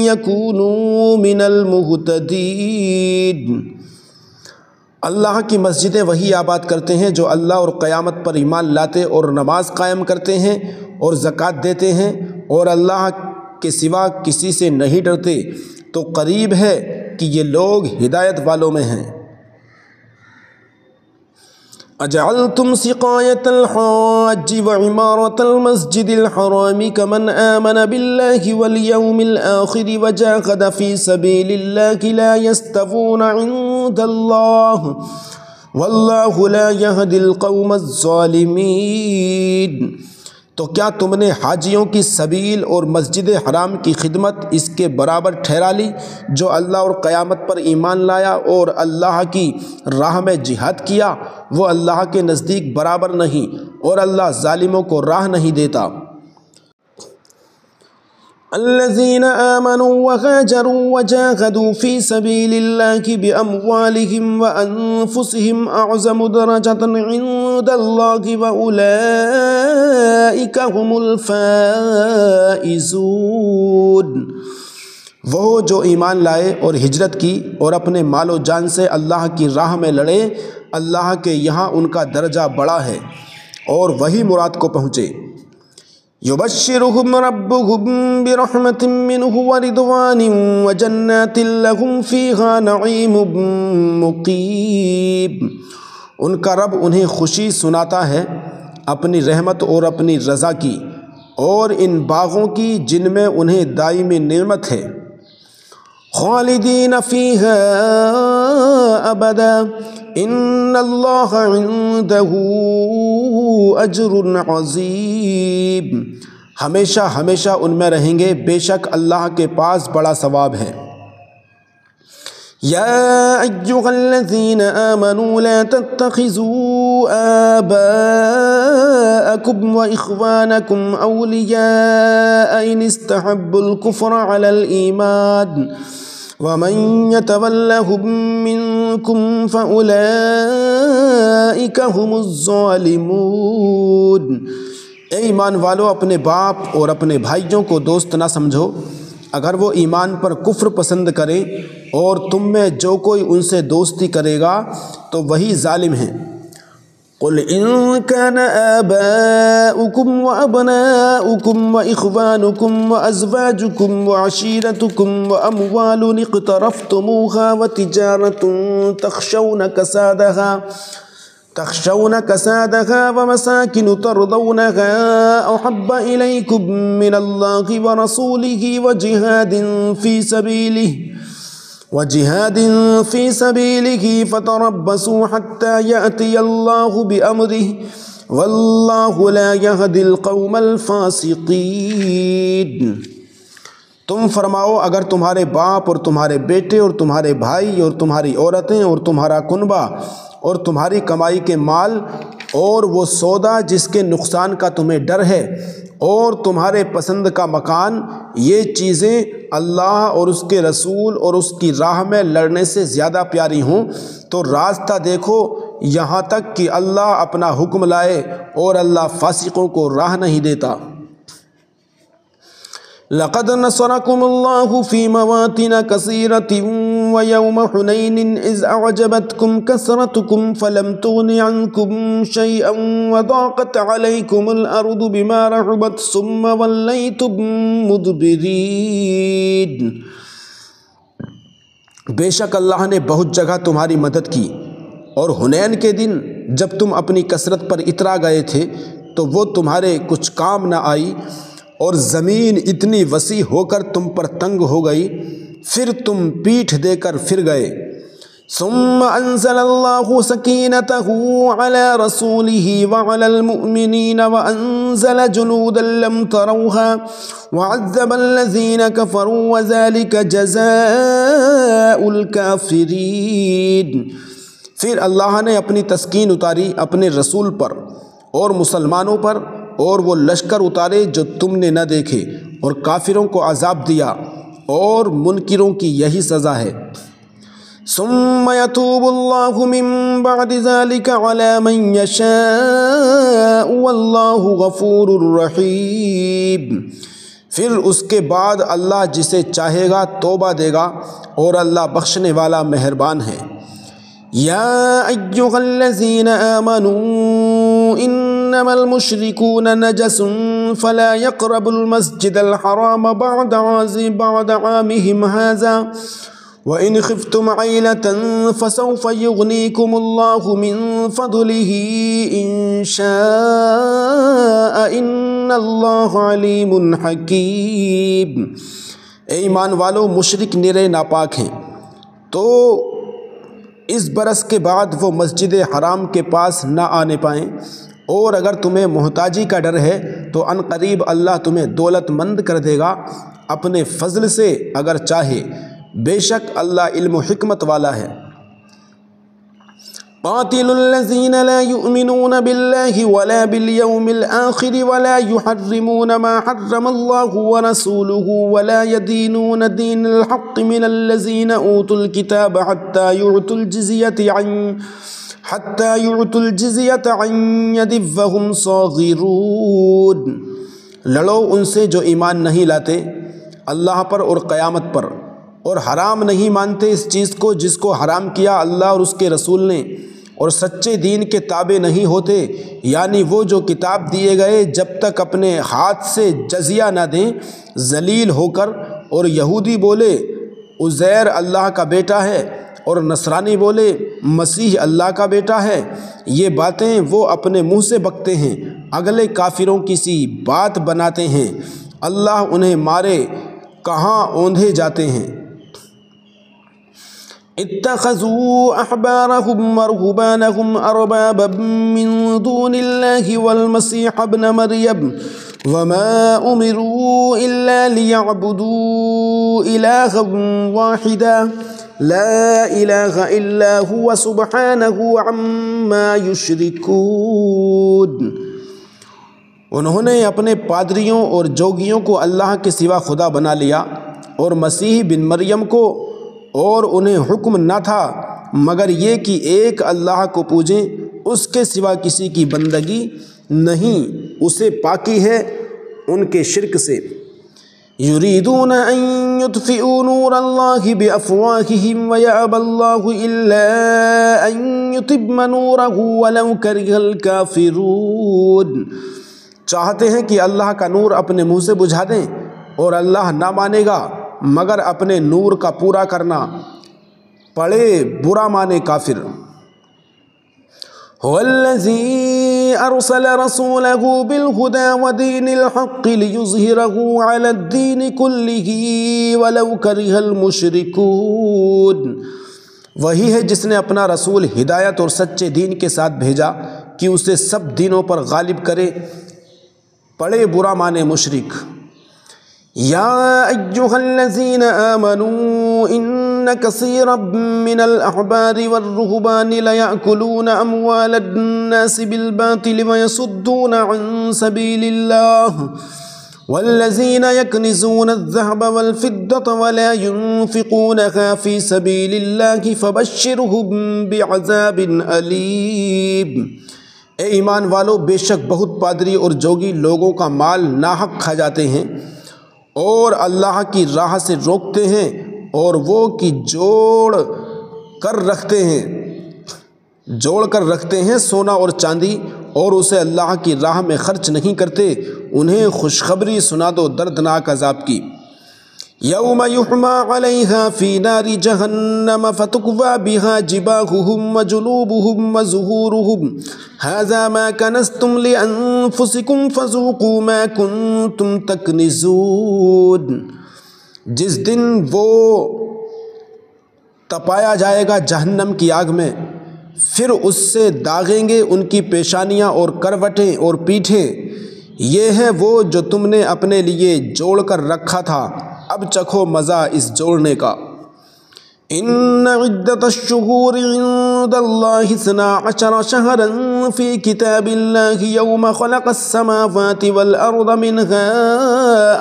يكونوا من المهتدين۔ اللہ کی مسجدیں وہی آباد کرتے ہیں جو اللہ اور قیامت پر ایمان لاتے اور نماز قائم کرتے ہیں اور زکوٰۃ دیتے ہیں اور اللہ کے سوا کسی سے نہیں ڈرتے، تو قریب ہے کہ یہ لوگ ہدایت والوں میں ہیں۔ اجعلتم سقایۃ الحاج وعمارۃ المسجد الحرام كمن آمن بالله واليوم الآخر وجاهد في سبيل الله لا يستوون عند الله واللہ لا یہدی القوم الظالمین۔ تو کیا تم نے حاجیوں کی سبیل اور مسجد حرام کی خدمت اس کے برابر ٹھہرا لی؟ جو اللہ اور قیامت پر ایمان لایا اور اللہ کی راہ میں جہاد کیا، وہ اللہ کے نزدیک برابر نہیں، اور اللہ ظالموں کو راہ نہیں دیتا۔ الذين آمنوا وهاجروا وجاهدوا في سبيل الله بأموالهم وأنفسهم أعظم درجة عند الله وأولئك هم الفائزون۔ وہ جو ایمان لائے اور ہجرت کی اور اپنے مال و جان سے اللہ کی راہ میں لڑے، اللہ کے یہاں ان کا درجہ بڑا ہے اور وہی مراد کو پہنچے۔ يبشرهم ربهم برحمة منه ورضوان وجنات لهم فيها نعيم مقيم۔ ان کا رب انہیں خوشی سناتا ہے اپنی رحمت اور اپنی رضا کی، اور ان باغوں کی جن میں انہیں دائمی نعمت ہے۔ خالدین فیہا ابدا ان اللہ عنده اجر عظیم۔ ہمیشہ ہمیشہ ان میں رہیں گے، بے شک اللہ کے پاس بڑا ثواب ہے۔ یا ایھا الذین آمنوا لا تتخذوا آباءکم واخوانکم اولیاء ان استحبوا الکفر علی الایمان ومن يتولهم منكم فأولئك هم الظالمون۔ اے ایمان والو، اپنے باپ اور اپنے بھائیوں کو دوست نہ سمجھو اگر وہ ایمان پر کفر پسند کریں، اور تم میں جو کوئی ان سے دوستی کرے گا تو وہی ظالم ہیں۔ قل ان كان آباؤكم وأبناؤكم وإخوانكم وأزواجكم وعشيرتكم وأموال اقترفتموها وتجارة تخشون كسادها ومساكن ترضونها أحب إليكم من الله ورسوله وجهاد في سبيله فتربصوا حتى يأتي الله بأمره والله لا يهدي القوم الفاسقين۔ تم فرماؤ، اگر تمہارے باپ اور تمہارے بیٹے اور تمہارے بھائی اور تمہاری عورتیں اور تمہارا کنبہ اور تمہاری کمائی کے مال اور وہ سودا جس کے نقصان کا تمہیں ڈر ہے اور تمہارے پسند کا مکان، یہ چیزیں اللہ اور اس کے رسول اور اس کی راہ میں لڑنے سے زیادہ پیاری ہوں، تو راستہ دیکھو یہاں تک کہ اللہ اپنا حکم لائے، اور اللہ فاسقوں کو راہ نہیں دیتا۔ لقد نصركم الله في مواطن كثيرة ويوم حنين إذ أعجبتكم كثرتكم فلم تغن عنكم شيئا وضاقت عليكم الأرض بما رحبت ثم وليتم مدبرين۔ بے شک اللہ نے بہت جگہ تمہاری مدد کی، اور حنین کے دن جب تم اپنی کثرت پر اترا گئے تھے تو وہ تمہارے کچھ کام نہ آئی، اور زمین اتنی وسیع ہو کر تم پر تنگ ہو گئی، پھر تم پیٹھ دے کر پھر گئے۔ ثم انزل اللہ سکینتہ علی رسولہ وعلی المؤمنین وانزل جنودا لم تروها وعذب الذین کفروا وذلک جزاء الکافرین۔ پھر اللہ نے اپنی تسکین اتاری اپنے رسول پر اور مسلمانوں پر، اور وہ لشکر اتارے جو تم نے نہ دیکھے، اور کافروں کو عذاب دیا، اور منکروں کی یہی سزا ہے۔ ثم يتوب اللہ من بعد ذلك على من يشاء واللہ غفور رحیم۔ پھر اس کے بعد اللہ جسے چاہے گا توبہ دے گا، اور اللہ بخشنے والا مہربان ہے۔ یا ایھا الذین آمنوا انما المشرکون نجس فلا يقربوا المسجد الحرام بعد عامهم هذا وإن خفتم عيلة فسوف يغنيكم الله من فضله إن شاء إن الله عليم حكيم۔ اے ایمان والو، مشرک نرے ناپاک ہیں، تو اس برس کے بعد وہ مسجد حرام کے پاس نہ آنے پائیں، اور اگر تمہیں محتاجی کا ڈر ہے تو ان قریب اللہ تمہیں دولت مند کر دے گا اپنے فضل سے اگر چاہے، بے شک اللہ علم و حکمت والا ہے۔ قاتلوا الذين لا يؤمنون بالله ولا باليوم الآخر ولا يحرمون ما حرم الله ورسوله ولا يدينون دين الحق من الذين أوتوا الكتاب حتى يعطوا الجزية عن يد وهم صاغرون۔ لڑو ان سے جو ایمان نہیں لاتے اللہ پر اور قیامت پر، اور حرام نہیں مانتے اس چیز کو جس کو حرام کیا اللہ اور اس کے رسول نے، اور سچے دین کے تابع نہیں ہوتے، یعنی وہ جو کتاب دیے گئے جب تک اپنے ہاتھ سے جزیہ نہ دیں ذلیل ہو کر، اور یہودی بولے عزیر اللہ کا بیٹا ہے اور نصرانی بولے مسیح اللہ کا بیٹا ہے، یہ باتیں وہ اپنے منہ سے بکتے ہیں، اگلے کافروں کی سی بات بناتے ہیں، اللہ انہیں مارے کہاں اوندھے جاتے ہیں۔ اتخذوا احبارهم ورهبانهم اربابا من دون الله والمسيح ابن مريم وما امروا الا ليعبدوا الها واحدا لا اله الا هو سبحانه عما يشركون۔ انہوں نے اپنے پادریوں اور جوگیوں کو اللہ کے سوا خدا بنا لیا، اور مسیح بن مریم کو، اور انہیں حکم نہ تھا مگر یہ کہ ایک اللہ کو پوجیں، اس کے سوا کسی کی بندگی نہیں، اسے پاکی ہے ان کے شرک سے۔ یریدون ان یطفئوا نور اللہ بافواہہم ویأبی اللہ الا ان یتم نورہ ولو کرہ الکافرون۔ چاہتے ہیں کہ اللہ کا نور اپنے منہ سے بجھا دیں، اور اللہ نہ مانے گا مگر اپنے نور کا پورا کرنا پڑے برا مانے کافر۔ هو الذی ارسل رسولہ بالہدی ودین الحق لیظہرہ علی الدین کلہ ولو کرہ المشرکون۔ وہی ہے جس نے اپنا رسول ہدایت اور سچے دین کے ساتھ بھیجا کہ اسے سب دینوں پر غالب کرے، پڑے برا مانے مشرک۔ یا ایہا الذین آمنوا ان کثیرا من الاحبار والرہبان لیأکلون اموال الناس بالباطل ویصدون عن سبیل اللہ والذین یکنزون الذہب والفضة ولا ينفقونها فی سبیل اللہ فبشرهم بعذاب علیم۔ اے ایمان والو، بے شک بہت پادری اور جوگی لوگوں کا مال ناحق کھا جاتے ہیں اور اللہ کی راہ سے روکتے ہیں، اور وہ کہ جوڑ کر رکھتے ہیں سونا اور چاندی، اور اسے اللہ کی راہ میں خرچ نہیں کرتے، انہیں خوشخبری سنا دو دردناک عذاب کی۔ یوم یحمى علیہا فی نار جہنم فتکوی بہا جباہہم وجنوبہم وظہورہم ھذا ما کنزتم لانفسکم فذوقوا ما کنتم تکنزون۔ جس دن وہ تپایا جائے گا جہنم کی آگ میں، پھر اس سے داغیں گے ان کی پیشانیاں اور کروٹیں اور پیٹھیں، یہ ہے وہ جو تم نے اپنے لیے جوڑ کر رکھا تھا، اب چکھو مزہ اس جوڑنے کا۔ ان عدت الشہور عند اللہ 12 شہرا فی کتاب اللہ یوم خلق السماوات والارض منها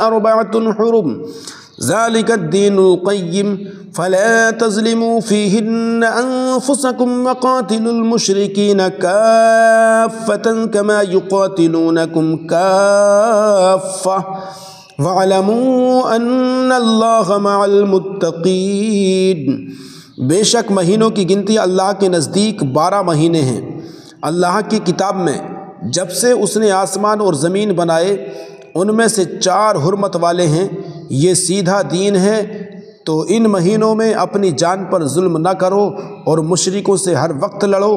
4 حرم ذلك الدین القیم فلا تظلموا فیہن انفسکم وقاتلوا المشرکین کافة کما یقاتلونکم کافة وَاعْلَمُوا أَنَّ اللَّهَ مَعَ الْمُتَّقِينَ۔ بے شک مہینوں کی گنتی اللہ کے نزدیک 12 مہینے ہیں اللہ کی کتاب میں، جب سے اس نے آسمان اور زمین بنائے، ان میں سے 4 حرمت والے ہیں، یہ سیدھا دین ہے، تو ان مہینوں میں اپنی جان پر ظلم نہ کرو، اور مشرکوں سے ہر وقت لڑو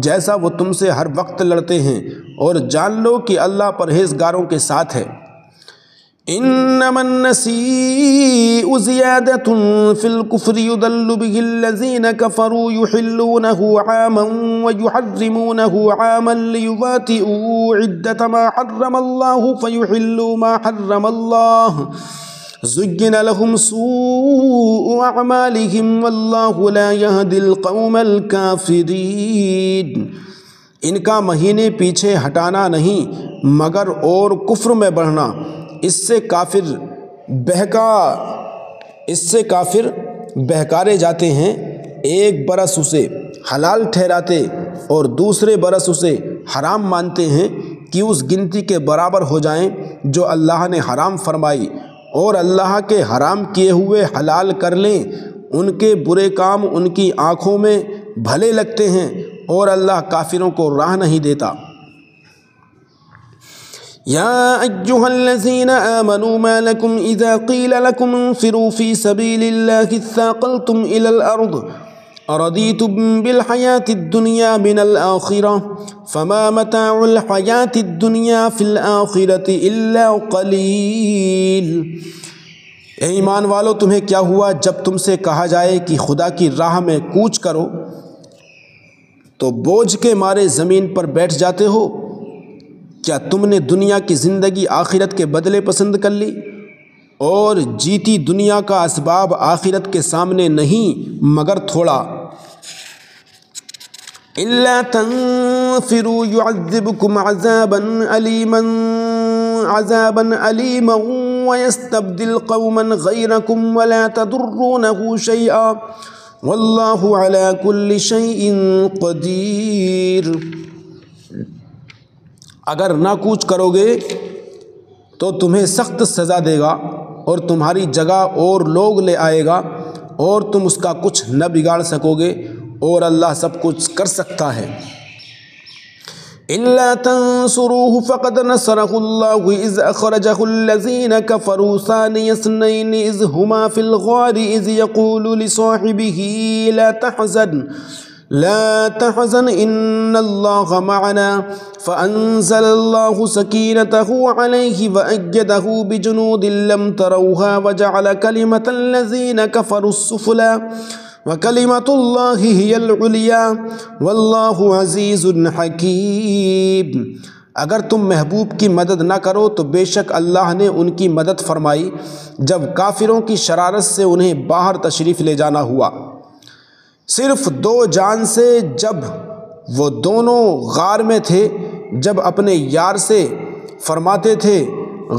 جیسا وہ تم سے ہر وقت لڑتے ہیں، اور جان لو کہ اللہ پرہیزگاروں کے ساتھ ہے۔ إنما النسيء زيادة في الكفر يضل به الذين كفروا يحلونه عاما ويحرمونه عاما ليواطئوا عدة ما حرم الله فيحلوا ما حرم الله زين لهم سوء أعمالهم والله لا يهدي القوم الكافرين۔ ان کا مہینے پیچھے ہٹانا نہیں مگر اور کفر میں بڑھنا، اس سے کافر بہکارے جاتے ہیں، ایک برس اسے حلال ٹھہراتے اور دوسرے برس اسے حرام مانتے ہیں کہ اس گنتی کے برابر ہو جائیں جو اللہ نے حرام فرمائی، اور اللہ کے حرام کیے ہوئے حلال کر لیں۔ ان کے برے کام ان کی آنکھوں میں بھلے لگتے ہیں اور اللہ کافروں کو راہ نہیں دیتا۔ يا أيها الذين آمنوا ما لكم إذا قيل لكم انفروا في سبيل الله اثاقلتم إلى الأرض أرضيتم بالحياة الدنيا من الآخرة فما متاع الحياة الدنيا في الآخرة إلا قليل۔ اے ایمان والو، تمہیں کیا ہوا جب تم سے کہا جائے کہ خدا کی راہ میں کوچ کرو تو بوجھ کے مارے زمین پر بیٹھ جاتے ہو؟ کیا تم نے دنیا کی زندگی آخرت کے بدلے پسند کر لی؟ اور جیتی دنیا کا اسباب آخرت کے سامنے نہیں مگر تھوڑا۔ إِلَّا تَنفِرُوا يُعَذِّبْكُمْ عَذَابًا أَلِيمًا وَيَسْتَبْدِلْ قَوْمًا غَيْرَكُمْ وَلَا تَضُرُّونَهُ شَيْئًا وَاللَّهُ عَلَى كُلِّ شَيْءٍ قَدِيرٌ۔ اگر نہ کوچ کرو گے تو تمہیں سخت سزا دے گا اور تمہاری جگہ اور لوگ لے آئے گا اور تم اس کا کچھ نہ بگاڑ سکو گے، اور اللہ سب کچھ کر سکتا ہے۔ إِلَّا تَنصُرُوهُ فَقَدْ نَصَرَهُ اللَّهُ إِذْ أَخْرَجَهُ الَّذِينَ كَفَرُوا ثَانِيَ اثْنَيْنِ إِذْ هُمَا فِي الْغَارِ إِذْ يَقُولُ لِصَاحِبِهِ لا تحزن إن الله معنا فأنزل الله سكينته عليه وأيده بجنود لم تروها وجعل كلمة الذين كفروا السفلى وكلمة الله هي العليا والله عزيز حكيم۔ اگر تم محبوب کی مدد نہ کرو تو بے شک اللہ نے ان کی مدد فرمائی جب کافروں کی شرارت سے انہیں باہر تشریف لے جانا ہوا، صرف دو جان سے، جب وہ دونوں غار میں تھے، جب اپنے یار سے فرماتے تھے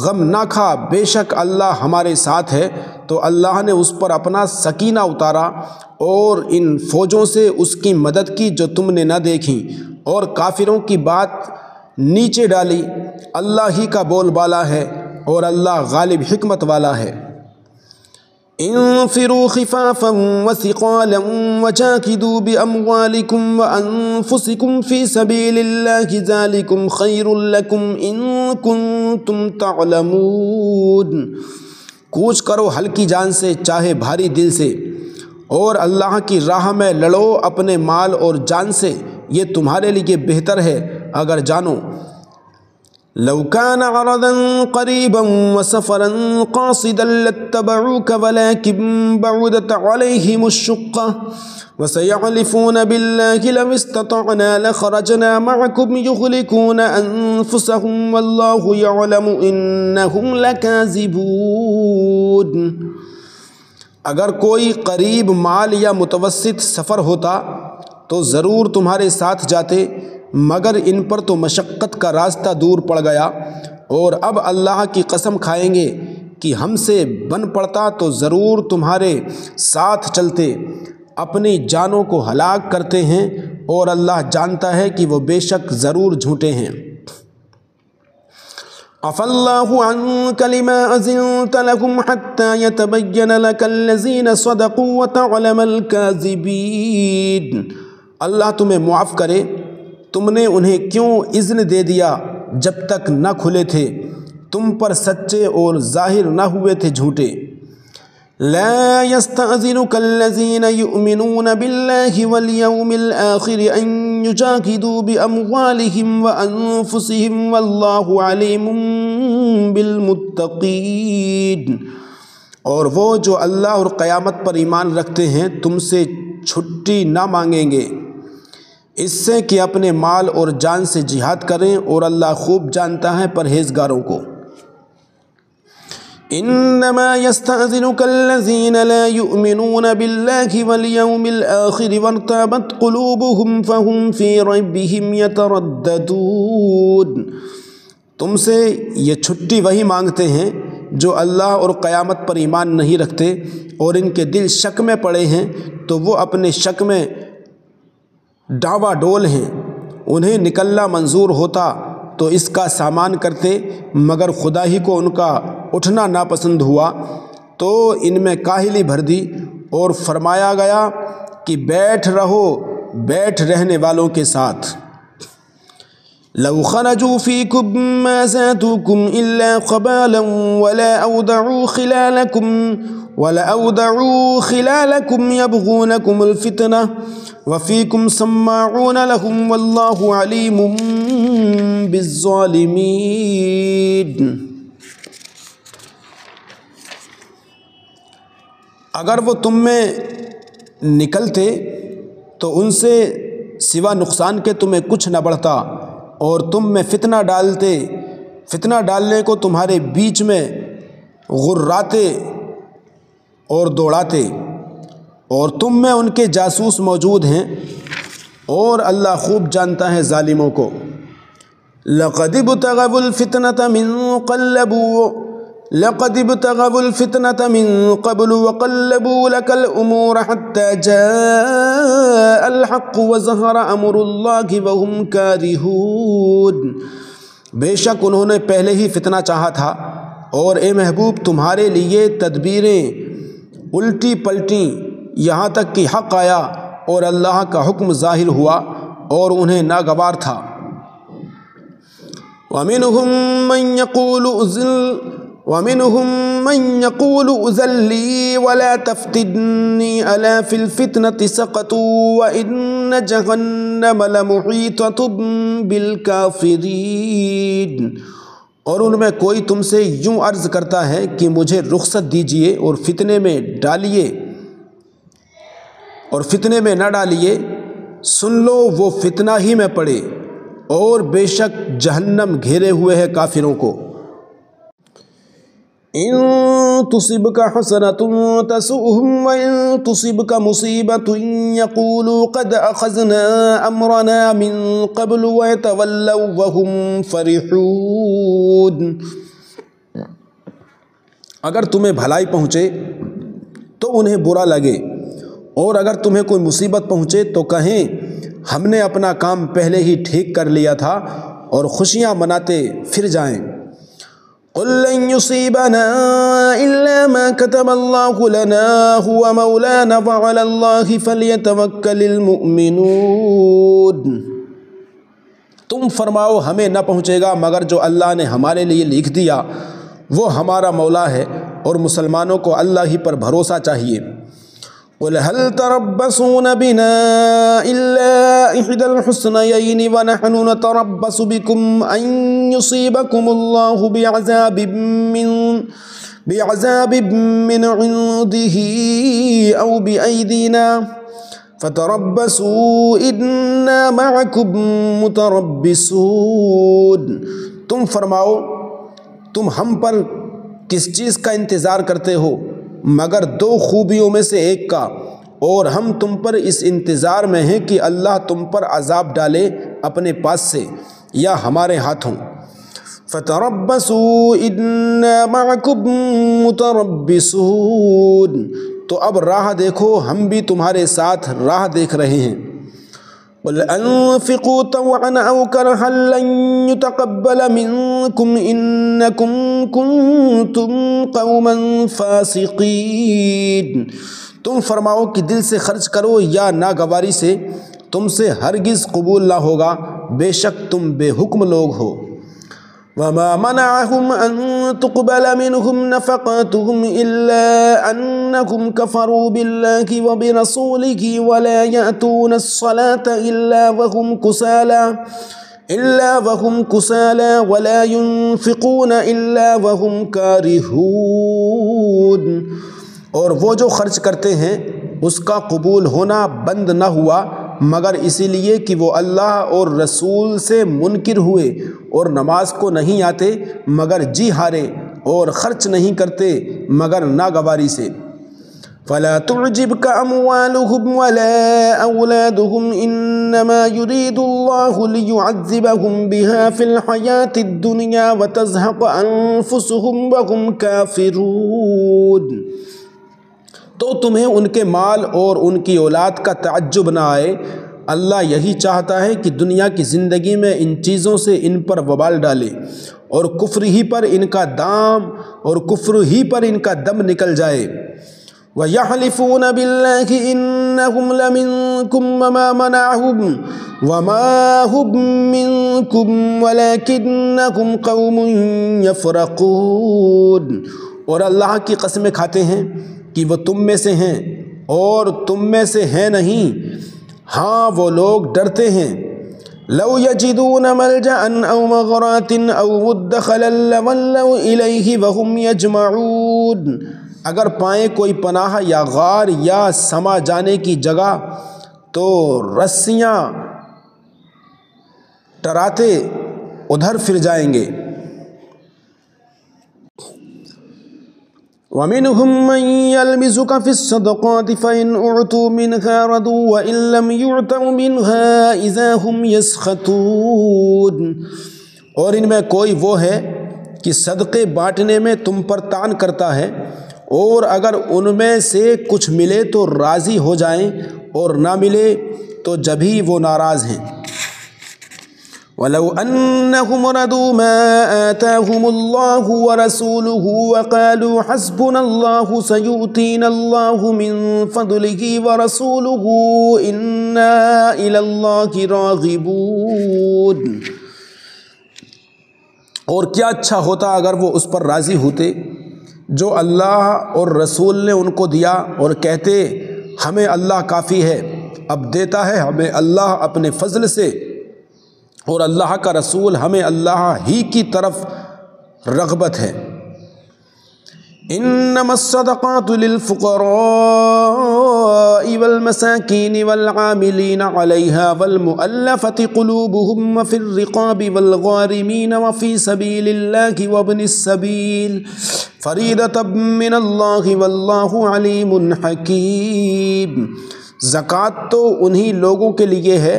غم نہ کھا، بے شک اللہ ہمارے ساتھ ہے، تو اللہ نے اس پر اپنا سکینہ اتارا اور ان فوجوں سے اس کی مدد کی جو تم نے نہ دیکھی، اور کافروں کی بات نیچے ڈالی۔ اللہ ہی کا بول بالا ہے اور اللہ غالب حکمت والا ہے۔ انفروا خفافا وثقالا وجاهدوا بأموالكم وأنفسكم في سبيل الله ذلكم خير لكم إن كنتم تعلمون۔ کوچ کرو ہلکی جان سے چاہے بھاری دل سے، اور اللہ کی راہ میں لڑو اپنے مال اور جان سے، یہ تمہارے لیے بہتر ہے اگر جانو۔ لو كان عرضا قريبا وسفرا قاصدا لاتبعوك ولكن بعدت عليهم الشقة وسيحلفون بالله لو استطعنا لخرجنا معكم يهلكون أنفسهم والله يعلم إنهم لكاذبون۔ اگر کوئی قریب مال یا متوسط سفر ہوتا تو ضرور تمہارے ساتھ جاتے، مگر ان پر تو مشقت کا راستہ دور پڑ گیا، اور اب اللہ کی قسم کھائیں گے کہ ہم سے بن پڑتا تو ضرور تمہارے ساتھ چلتے۔ اپنی جانوں کو ہلاک کرتے ہیں اور اللہ جانتا ہے کہ وہ بے شک ضرور جھوٹے ہیں۔ عفى الله عنك لما أذنت لهم حتى يتبين لك الذين صدقوا وتعلم الكاذبين۔ اللہ تمہیں معاف کرے، تم نے انہیں کیوں اذن دے دیا جب تک نہ کھلے تھے، تم پر سچے اور ظاہر نہ ہوئے تھے جھوٹے۔ لا يستأذنك الذين يؤمنون بالله واليوم الآخر أن يجاهدوا بأموالهم وأنفسهم والله عليم بالمتقین، اور وہ جو اللہ اور قیامت پر ایمان رکھتے ہیں تم سے چھٹی نہ مانگیں گے اس سے کہ اپنے مال اور جان سے جہاد کریں، اور اللہ خوب جانتا ہے پرہیزگاروں کو۔ انما يستأذنك الذين لا يؤمنون بالله واليوم الآخر وارتابت قلوبهم فهم في ريبهم يترددون۔ تم سے یہ چھٹی وہی مانگتے ہیں جو اللہ اور قیامت پر ایمان نہیں رکھتے اور ان کے دل شک میں پڑے ہیں، تو وہ اپنے شک میں ڈاوا ڈول ہیں۔ انہیں نکلنا منظور ہوتا تو اس کا سامان کرتے، مگر خدا ہی کو ان کا اٹھنا ناپسند ہوا تو ان میں کاہلی بھر دی، اور فرمایا گیا کہ بیٹھ رہو بیٹھ رہنے والوں کے ساتھ۔ لو خرجوا فيكم ما زادوكم إلا خبالا ولا أودعوا خلالكم يبغونكم الفتنة وفيكم سماعون لهم والله عليم بالظالمين۔ اگر وہ تم میں نکلتے تو ان سے سوا نقصان کے تمہیں کچھ نہ بڑھتا، اور تم میں فتنہ ڈالنے کو تمہارے بیچ میں غراتے اور دوڑاتے، اور تم میں ان کے جاسوس موجود ہیں، اور اللہ خوب جانتا ہے ظالموں کو۔ لقد ابتغوا الفتنة من قبل وقلبوا لك الأمور حتى جاء الحق وظهر أمر الله وهم كارهون۔ بے شک انہوں نے پہلے ہی فتنہ چاہا تھا، اور اے محبوب تمہارے لیے تدبیریں الٹی پلٹیں یہاں تک کہ حق آیا اور اللہ کا حکم ظاہر ہوا اور انہیں ناگوار تھا۔ وَمِنْهُمْ مَنْ يَقُولُ اُذِن لِّي وَلَا تَفْتِنِّي أَلَا فِي الْفِتْنَةِ سَقَطُوا وَإِنَّ جَهَنَّمَ لَمُحِيطَةٌ بِالْكَافِرِينَ۔ اور ان میں کوئی تم سے یوں عرض کرتا ہے کہ مجھے رخصت دیجئے اور فتنے میں نہ ڈالیے، سن لو وہ فتنہ ہی میں پڑے، اور بے شک جہنم گھیرے ہوئے ہے کافروں کو۔ ان تصبك حسنة تسؤهم وإن تصبك مصيبة يقولوا قد أخذنا أمرنا من قبل ويتولوا وهم فرحون۔ اگر تمہیں بھلائی پہنچے تو انہیں برا لگے، اور اگر تمہیں کوئی مصیبت پہنچے تو کہیں ہم نے اپنا کام پہلے ہی ٹھیک کر لیا تھا، اور خوشیاں مناتے پھر جائیں۔ قل لن يصيبنا إلا ما كتب الله لنا هو مولانا وعلى الله فليتوكل المؤمنون۔ تم فرماؤ ہمیں نہ پہنچے گا مگر جو اللہ نے ہمارے لیے لکھ دیا، وہ ہمارا مولا ہے، اور مسلمانوں کو اللہ ہی پر بھروسہ چاہیے۔ قل هل تربصون بنا إلا إحدى الحسنيين ونحن نتربص بكم أن يصيبكم الله بعذاب من عنده أو بأيدينا فتربصوا إنا معكم متربصون۔ تم فرماؤ تم ہم پر کس چیز کا انتظار کرتے ہو مگر دو خوبیوں میں سے ایک کا، اور ہم تم پر اس انتظار میں ہیں کہ اللہ تم پر عذاب ڈالے اپنے پاس سے یا ہمارے ہاتھوں۔ فَتَرَبَّصُوا إِنَّا مَعَكُمْ مُتَرَبِّصُونَ۔ تو اب راہ دیکھو، ہم بھی تمہارے ساتھ راہ دیکھ رہے ہیں۔ قُلْ أَنفِقُوا طَوْعًا أَوْ كَرْهًا لَّن يُتَقَبَّلَ مِنكُمْ إِنَّكُمْ كُنتُمْ قَوْمًا فَاسِقِينَ۔ تم فرماؤ کہ دل سے خرچ کرو یا ناگواری سے، تم سے ہرگز قبول نہ ہوگا، بے شک تم بے حکم لوگ ہو۔ وَمَا مَنَعَهُمْ أَن تُقْبَلَ مِنْهُمْ نَفَقَاتُهُمْ إِلَّا أَنَّهُمْ كَفَرُوا بِاللَّهِ وَبِرَسُولِهِ وَلَا يَأْتُونَ الصَّلَاةَ إِلَّا وَهُمْ كُسَالَىٰ إلا وهم كسالى ولا ينفقون إلا وهم كارهون، اور وہ جو خرچ کرتے ہیں اس کا قبول ہونا بند نہ ہوا مگر اسی لیے کہ وہ اللہ اور رسول سے منکر ہوئے، اور نماز کو نہیں آتے مگر جی ہارے، اور خرچ نہیں کرتے مگر ناگواری سے۔ فلا تعجبك أموالهم ولا أولادهم إنما يريد الله ليعذبهم بها في الحياة الدنيا وتزهق أنفسهم وهم كافرون، تو تمہیں ان کے مال اور ان کی اولاد کا تعجب نہ آئے، اللہ یہی چاہتا ہے کہ دنیا کی زندگی میں ان چیزوں سے ان پر وبال ڈالے اور کفر ہی پر ان کا دم نکل جائے۔ وَيَحْلِفُونَ بِاللَّهِ إِنَّهُمْ لَمِنكُمْ وَمَا هُمْ مِنكُمْ وَلَكِنَّكُمْ قَوْمٌ يَفْرَقُونَ، اور اللہ کی قسمیں کھاتے ہیں کہ وہ تم میں سے ہیں اور تم میں سے ہیں نہیں، ہاں وہ لوگ ڈرتے ہیں۔ لو يجدون ملجأ أو مغارات أو مدخلا لولوا إليه وهم يجمعون، اگر پائیں کوئی پناہ یا غار یا سما جانے کی جگہ تو رسیاں ٹراتے ادھر پھر جائیں گے۔ وَمِنْهُمْ مَنْ يَلْمِزُكَ فِي الصَّدَقَاتِ فَإِنْ أُعْطُوا مِنْهَا رَضُوا وَإِنْ لَمْ يُعْطَوْا مِنْهَا إِذَا هُمْ يَسْخَطُونَ، اور ان میں کوئی وہ ہے کہ صدقے بانٹنے میں تم پر طعن کرتا ہے، اور اگر ان میں سے کچھ ملے تو راضی ہو جائیں اور نہ ملے تو جبھی وہ ناراض ہیں۔ وَلَوْ أَنَّهُمْ رَضُوا مَا آتَاهُمُ اللَّهُ وَرَسُولُهُ وَقَالُوا حَسْبُنَا اللَّهُ سَيُؤْتِينَا اللَّهُ مِنْ فَضْلِهِ وَرَسُولُهُ إِنَّا إِلَى اللَّهِ رَاغِبُونَ، اور کیا اچھا ہوتا اگر وہ اس پر راضی ہوتے جو اللہ اور رسول نے ان کو دیا، اور کہتے ہمیں اللہ کافی ہے، اب دیتا ہے ہمیں اللہ اپنے فضل سے، اور اللہ کا رسول ہمیں اللہ ہی کی طرف رغبت ہے۔ انما الصدقات للفقراء والمساکین والعاملین علیہا والمؤلفة قلوبهم وفی الرقاب والغارمین وفی سبیل اللہ وابن السبیل فریضۃ من اللہ واللہ علیم حکیم، زکوٰۃ تو انہی لوگوں کے لیے ہے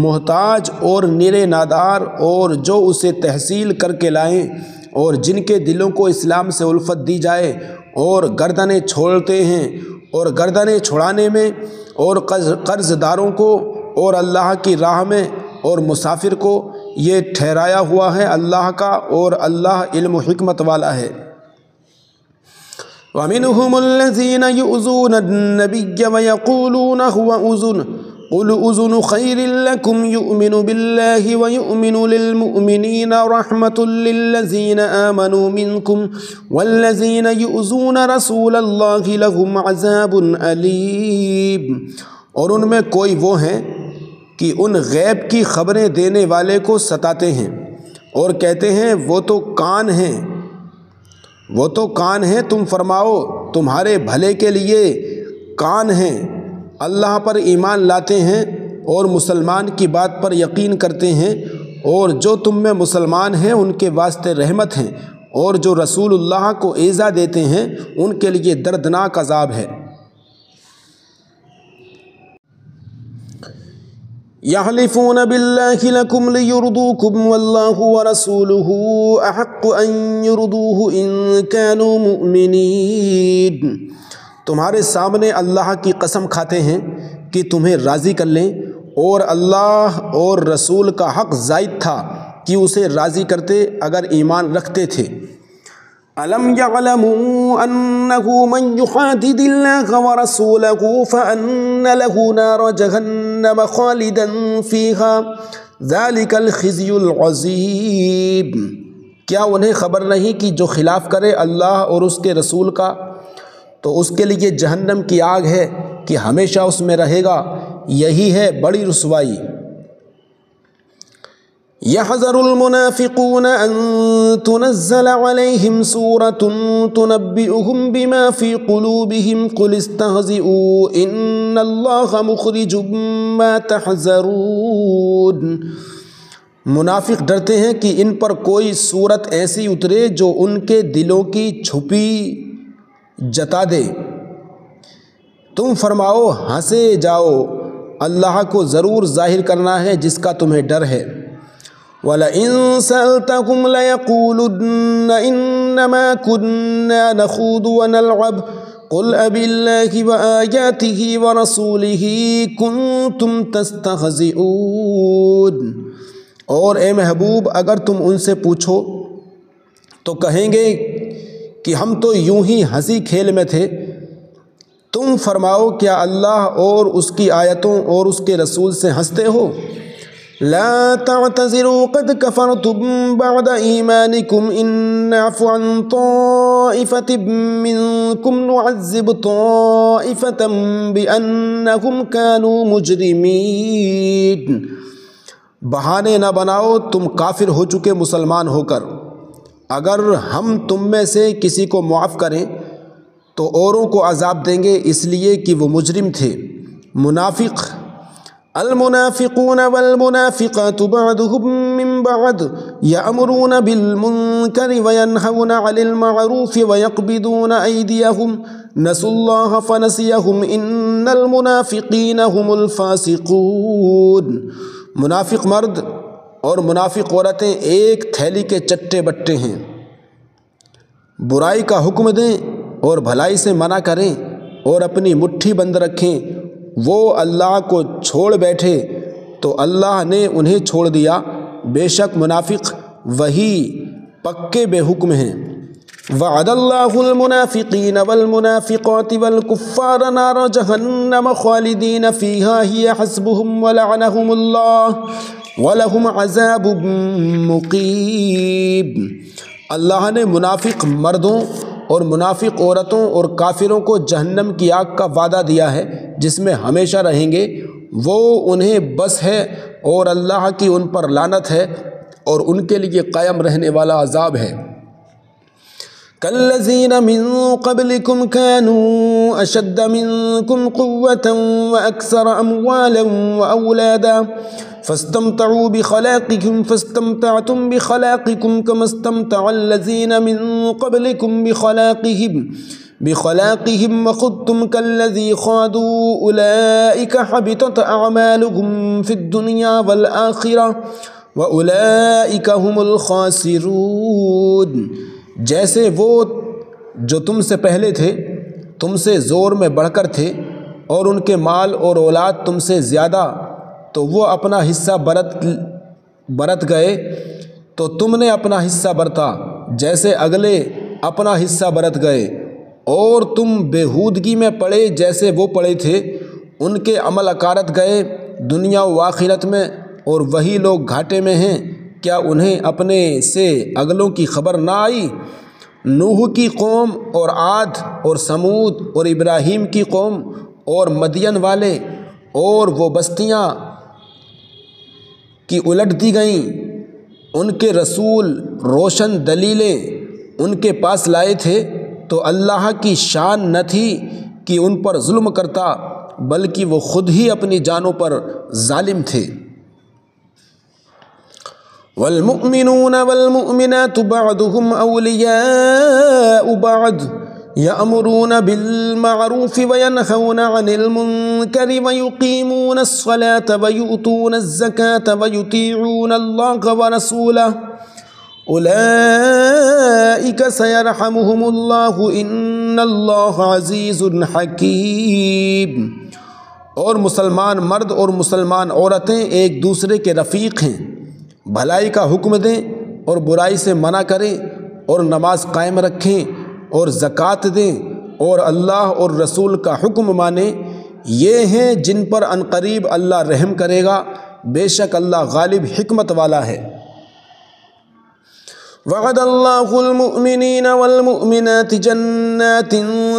محتاج اور نرے نادار، اور جو اسے تحصیل کر کے لائیں، اور جن کے دلوں کو اسلام سے الفت دی جائے، اور گردنیں چھوڑتے ہیں، اور گردنیں چھڑانے میں، اور قرض داروں کو، اور اللہ کی راہ میں، اور مسافر کو، یہ ٹھہرایا ہوا ہے اللہ کا، اور اللہ علم و حکمت والا ہے۔ وَمِنْهُمُ الَّذِينَ يُؤْذُونَ النَّبِيَّ وَيَقُولُونَ هُوَ أُذُنٌ قُلْ أُذُنُ خَيْرٍ لَكُمْ يُؤْمِنُ بِاللَّهِ وَيُؤْمِنُ لِلْمُؤْمِنِينَ رَحْمَةٌ لِلَّذِينَ آمَنُوا مِنْكُمْ وَالَّذِينَ يُؤْذُونَ رَسُولَ اللَّهِ لَهُمْ عَذَابٌ أَلِيمٌ، اور ان میں کوئی وہ ہیں کہ ان غیب کی خبریں دینے والے کو ستاتے ہیں اور کہتے ہیں وہ تو کان ہیں، تم فرماؤ تمہارے بھلے کے لیے کان ہیں، اللہ پر ایمان لاتے ہیں اور مسلمان کی بات پر یقین کرتے ہیں، اور جو تم میں مسلمان ہیں ان کے واسطے رحمت ہیں، اور جو رسول اللہ کو ایذا دیتے ہیں ان کے لیے دردناک عذاب ہے۔ يحلفون بالله لكم ليرضوكم والله ورسوله أحق أن يرضوه إن كانوا مؤمنين، تمہارے سامنے اللہ کی قسم کھاتے ہیں کہ تمہیں راضی کر لیں، اور اللہ اور رسول کا حق زائد تھا کہ اسے راضی کرتے اگر ایمان رکھتے تھے۔ أَلَمْ يَعْلَمُوا أَنَّهُ مَنْ يُحَادِدِ اللَّهَ وَرَسُولَهُ فَأَنَّ لَهُ نَارَ جَهَنَّمَ خَالِدًا فِيهَا ذَلِكَ الْخِزْيُ الْعَظِيمُ، کیا انہیں خبر نہیں کہ جو خلاف کرے اللہ اور اس کے رسول کا تو اس کے لیے جہنم کی آگ ہے کہ ہمیشہ اس میں رہے گا، یہی ہے بڑی رسوائی۔ يحذر المنافقون أن تنزل عليهم سورة تنبئهم بما في قلوبهم قل استهزئوا إن الله مخرج ما تحذرون۔ منافق ڈرتے ہیں کہ ان پر کوئی صورت ایسی اترے جو ان کے دلوں کی چھپی جتا دے۔ تم فرماؤ ہنسے جاؤ، اللہ کو ضرور ظاہر کرنا ہے جس کا تمہیں ڈر ہے۔ وَلَئِن سَأَلْتَهُمْ لَيَقُولُنَّ إِنَّمَا كُنَّا نَخُوضُ وَنَلْعَبُ قُلْ أَبِاللَّهِ وَآيَاتِهِ وَرَسُولِهِ كُنتُمْ تَسْتَهْزِئُونَ۔ اور اے محبوب اگر تم ان سے پوچھو تو کہیں گے کہ ہم تو یوں ہی ہنسی کھیل میں تھے۔ تم فرماؤ کیا اللہ اور اس کی آیتوں اور اس کے رسول سے ہنستے ہو؟ لا تعتذروا قد كفرتم بعد ایمانکم ان نعفو عن طائفة منکم نعذب طائفة بأنهم كانوا مجرمین۔ بہانے نہ بناؤ تم کافر ہو چکے مسلمان ہو کر، اگر ہم تم میں سے کسی کو معاف کریں تو اوروں کو عذاب دیں گے اس لیے کہ وہ مجرم تھے۔ منافق المنافقون والمنافقات بعضهم من بعض يأمرون بالمنكر وينهون عن المعروف ويقبضون أيديهم نسوا الله فنسيهم إن المنافقين هم الفاسقون۔ منافق مرد اور منافق عورتیں ایک تھیلی کے چٹے بٹے ہیں، برائی کا حکم دیں اور بھلائی سے منع کریں اور اپنی مٹھی بند رکھیں۔ وہ اللہ کو چھوڑ بیٹھے تو اللہ نے انہیں چھوڑ دیا، بے شک منافق وہی پکے بے حکم ہیں۔ وعد اللہ المنافقین والمنافقات والکفار نار جہنم خالدین فیہا ہی حسبهم ولعنہم اللہ ولہم عذاب مقیم۔ اللہ نے منافق مردوں اور منافق عورتوں اور کافروں کو جہنم کی آگ کا وعدہ دیا ہے جس میں ہمیشہ رہیں گے، وہ انہیں بس ہے اور اللہ کی ان پر لعنت ہے اور ان کے لیے قائم رہنے والا عذاب ہے۔ كالذين من قبلكم كانوا أشد منكم قوة وأكثر أموالا وأولادا فاستمتعوا بخلاقهم فاستمتعتم بخلاقكم كما استمتع الذين من قبلكم بخلاقهم وخضتم كالذي خاضوا أولئك حبطت أعمالهم في الدنيا والآخرة وأولئك هم الخاسرون۔ جیسے وہ جو تم سے پہلے تھے تم سے زور میں بڑھ کر تھے اور ان کے مال اور اولاد تم سے زیادہ، تو وہ اپنا حصہ برت گئے تو تم نے اپنا حصہ برتا جیسے اگلے اپنا حصہ برت گئے، اور تم بےہودگی میں پڑے جیسے وہ پڑے تھے۔ ان کے عمل اکارت گئے دنیا و آخرت میں اور وہی لوگ گھاٹے میں ہیں۔ کیا انہیں اپنے سے اگلوں کی خبر نہ آئی؟ نوح کی قوم اور عاد اور سمود اور ابراہیم کی قوم اور مدین والے اور وہ بستیاں کی الٹ دی گئیں، ان کے رسول روشن دلیلیں ان کے پاس لائے تھے تو اللہ کی شان نہ تھی کہ ان پر ظلم کرتا، بلکہ وہ خود ہی اپنی جانوں پر ظالم تھے۔ والمؤمنون والمؤمنات بعضهم أولياء بعض يأمرون بالمعروف وينهون عن المنكر ويقيمون الصلاة ويؤتون الزكاة ويطيعون الله ورسوله أولئك سيرحمهم الله إن الله عزيز حكيم۔ اور مسلمان مرد اور مسلمان عورتیں ایک دوسرے کے رفیق ہیں، بھلائی کا حکم دیں اور برائی سے منع کریں اور نماز قائم رکھیں اور زکوٰۃ دیں اور اللہ اور رسول کا حکم مانیں، یہ ہیں جن پر عنقریب اللہ رحم کرے گا، بے شک اللہ غالب حکمت والا ہے۔ وعد اللہ المؤمنین والمؤمنات جنات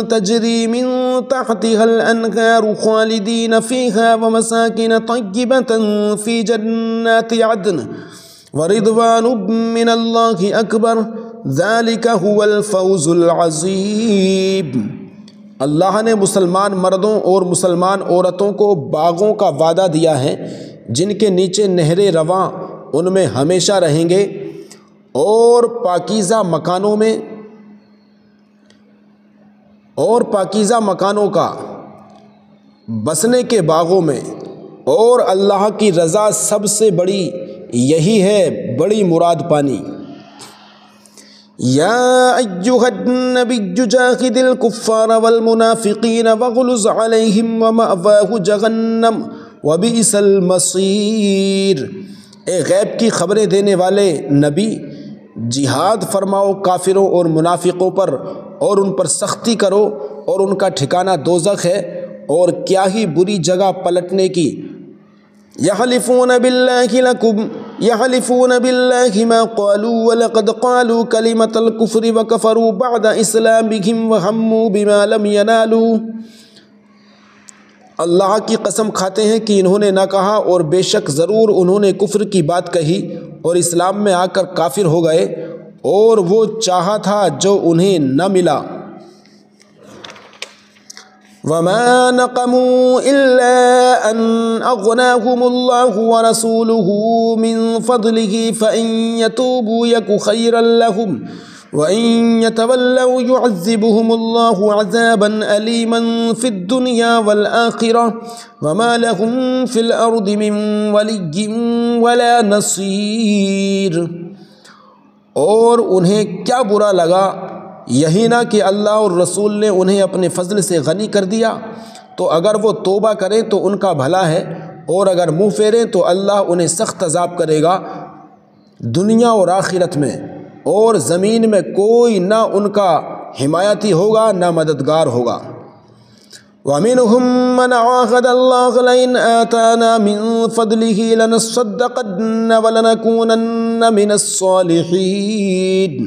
تجری من تحتها الانہار خالدین فیہا ومساکن طیبۃ فی جنات عدن ورضوان من اللہ اکبر ذالک هو الفوز العظیم۔ اللہ نے مسلمان مردوں اور مسلمان عورتوں کو باغوں کا وعدہ دیا ہے جن کے نیچے نہریں رواں ان میں ہمیشہ رہیں گے، اور پاکیزہ مکانوں کا بسنے کے باغوں میں، اور اللہ کی رضا سب سے بڑی یہی ہے بڑی مراد پانی۔ یا ایھا النبی جاہد الکفار والمنافقین واغلظ علیہم ومأواہ جہنم وبئس المصیر۔ اے غیب کی خبریں دینے والے نبی، جہاد فرماؤ کافروں اور منافقوں پر اور ان پر سختی کرو، اور ان کا ٹھکانہ دوزخ ہے، اور کیا ہی بری جگہ پلٹنے کی۔ یحلفون باللہ ما قالوا ولقد قالوا کلمۃ الکفر وکفروا بعد اسلامہم وہموا بما لم ینالوا۔ اللہ کی قسم کھاتے ہیں کہ انہوں نے نہ کہا، اور بے شک ضرور انہوں نے کفر کی بات کہی اور اسلام میں آ کر کافر ہو گئے، اور وہ چاہا تھا جو انہیں نہ ملا۔ وما نقموا الا ان اغناهم الله ورسوله من فضله فان يتوبوا يك خيرا لهم وان يتولوا يعذبهم الله عذابا اليما في الدنيا والاخره وما لهم في الارض من ولي ولا نصير۔ اور انہیں کیا برا لگا، یہی نہ کہ اللہ اور رسول نے انہیں اپنے فضل سے غنی کر دیا، تو اگر وہ توبہ کریں تو ان کا بھلا ہے، اور اگر منہ پھیریں تو اللہ انہیں سخت عذاب کرے گا دنیا اور آخرت میں، اور زمین میں کوئی نہ ان کا حمایتی ہوگا نہ مددگار ہوگا۔ وَمِنْهُمْ مَنْ عَاهَدَ اللَّهَ لَئِنْ آتَانَا مِنْ فَضْلِهِ لَنَصَّدَّقَنَّ وَلَنَكُونَنَّ مِنَ الصَّالِحِينَ۔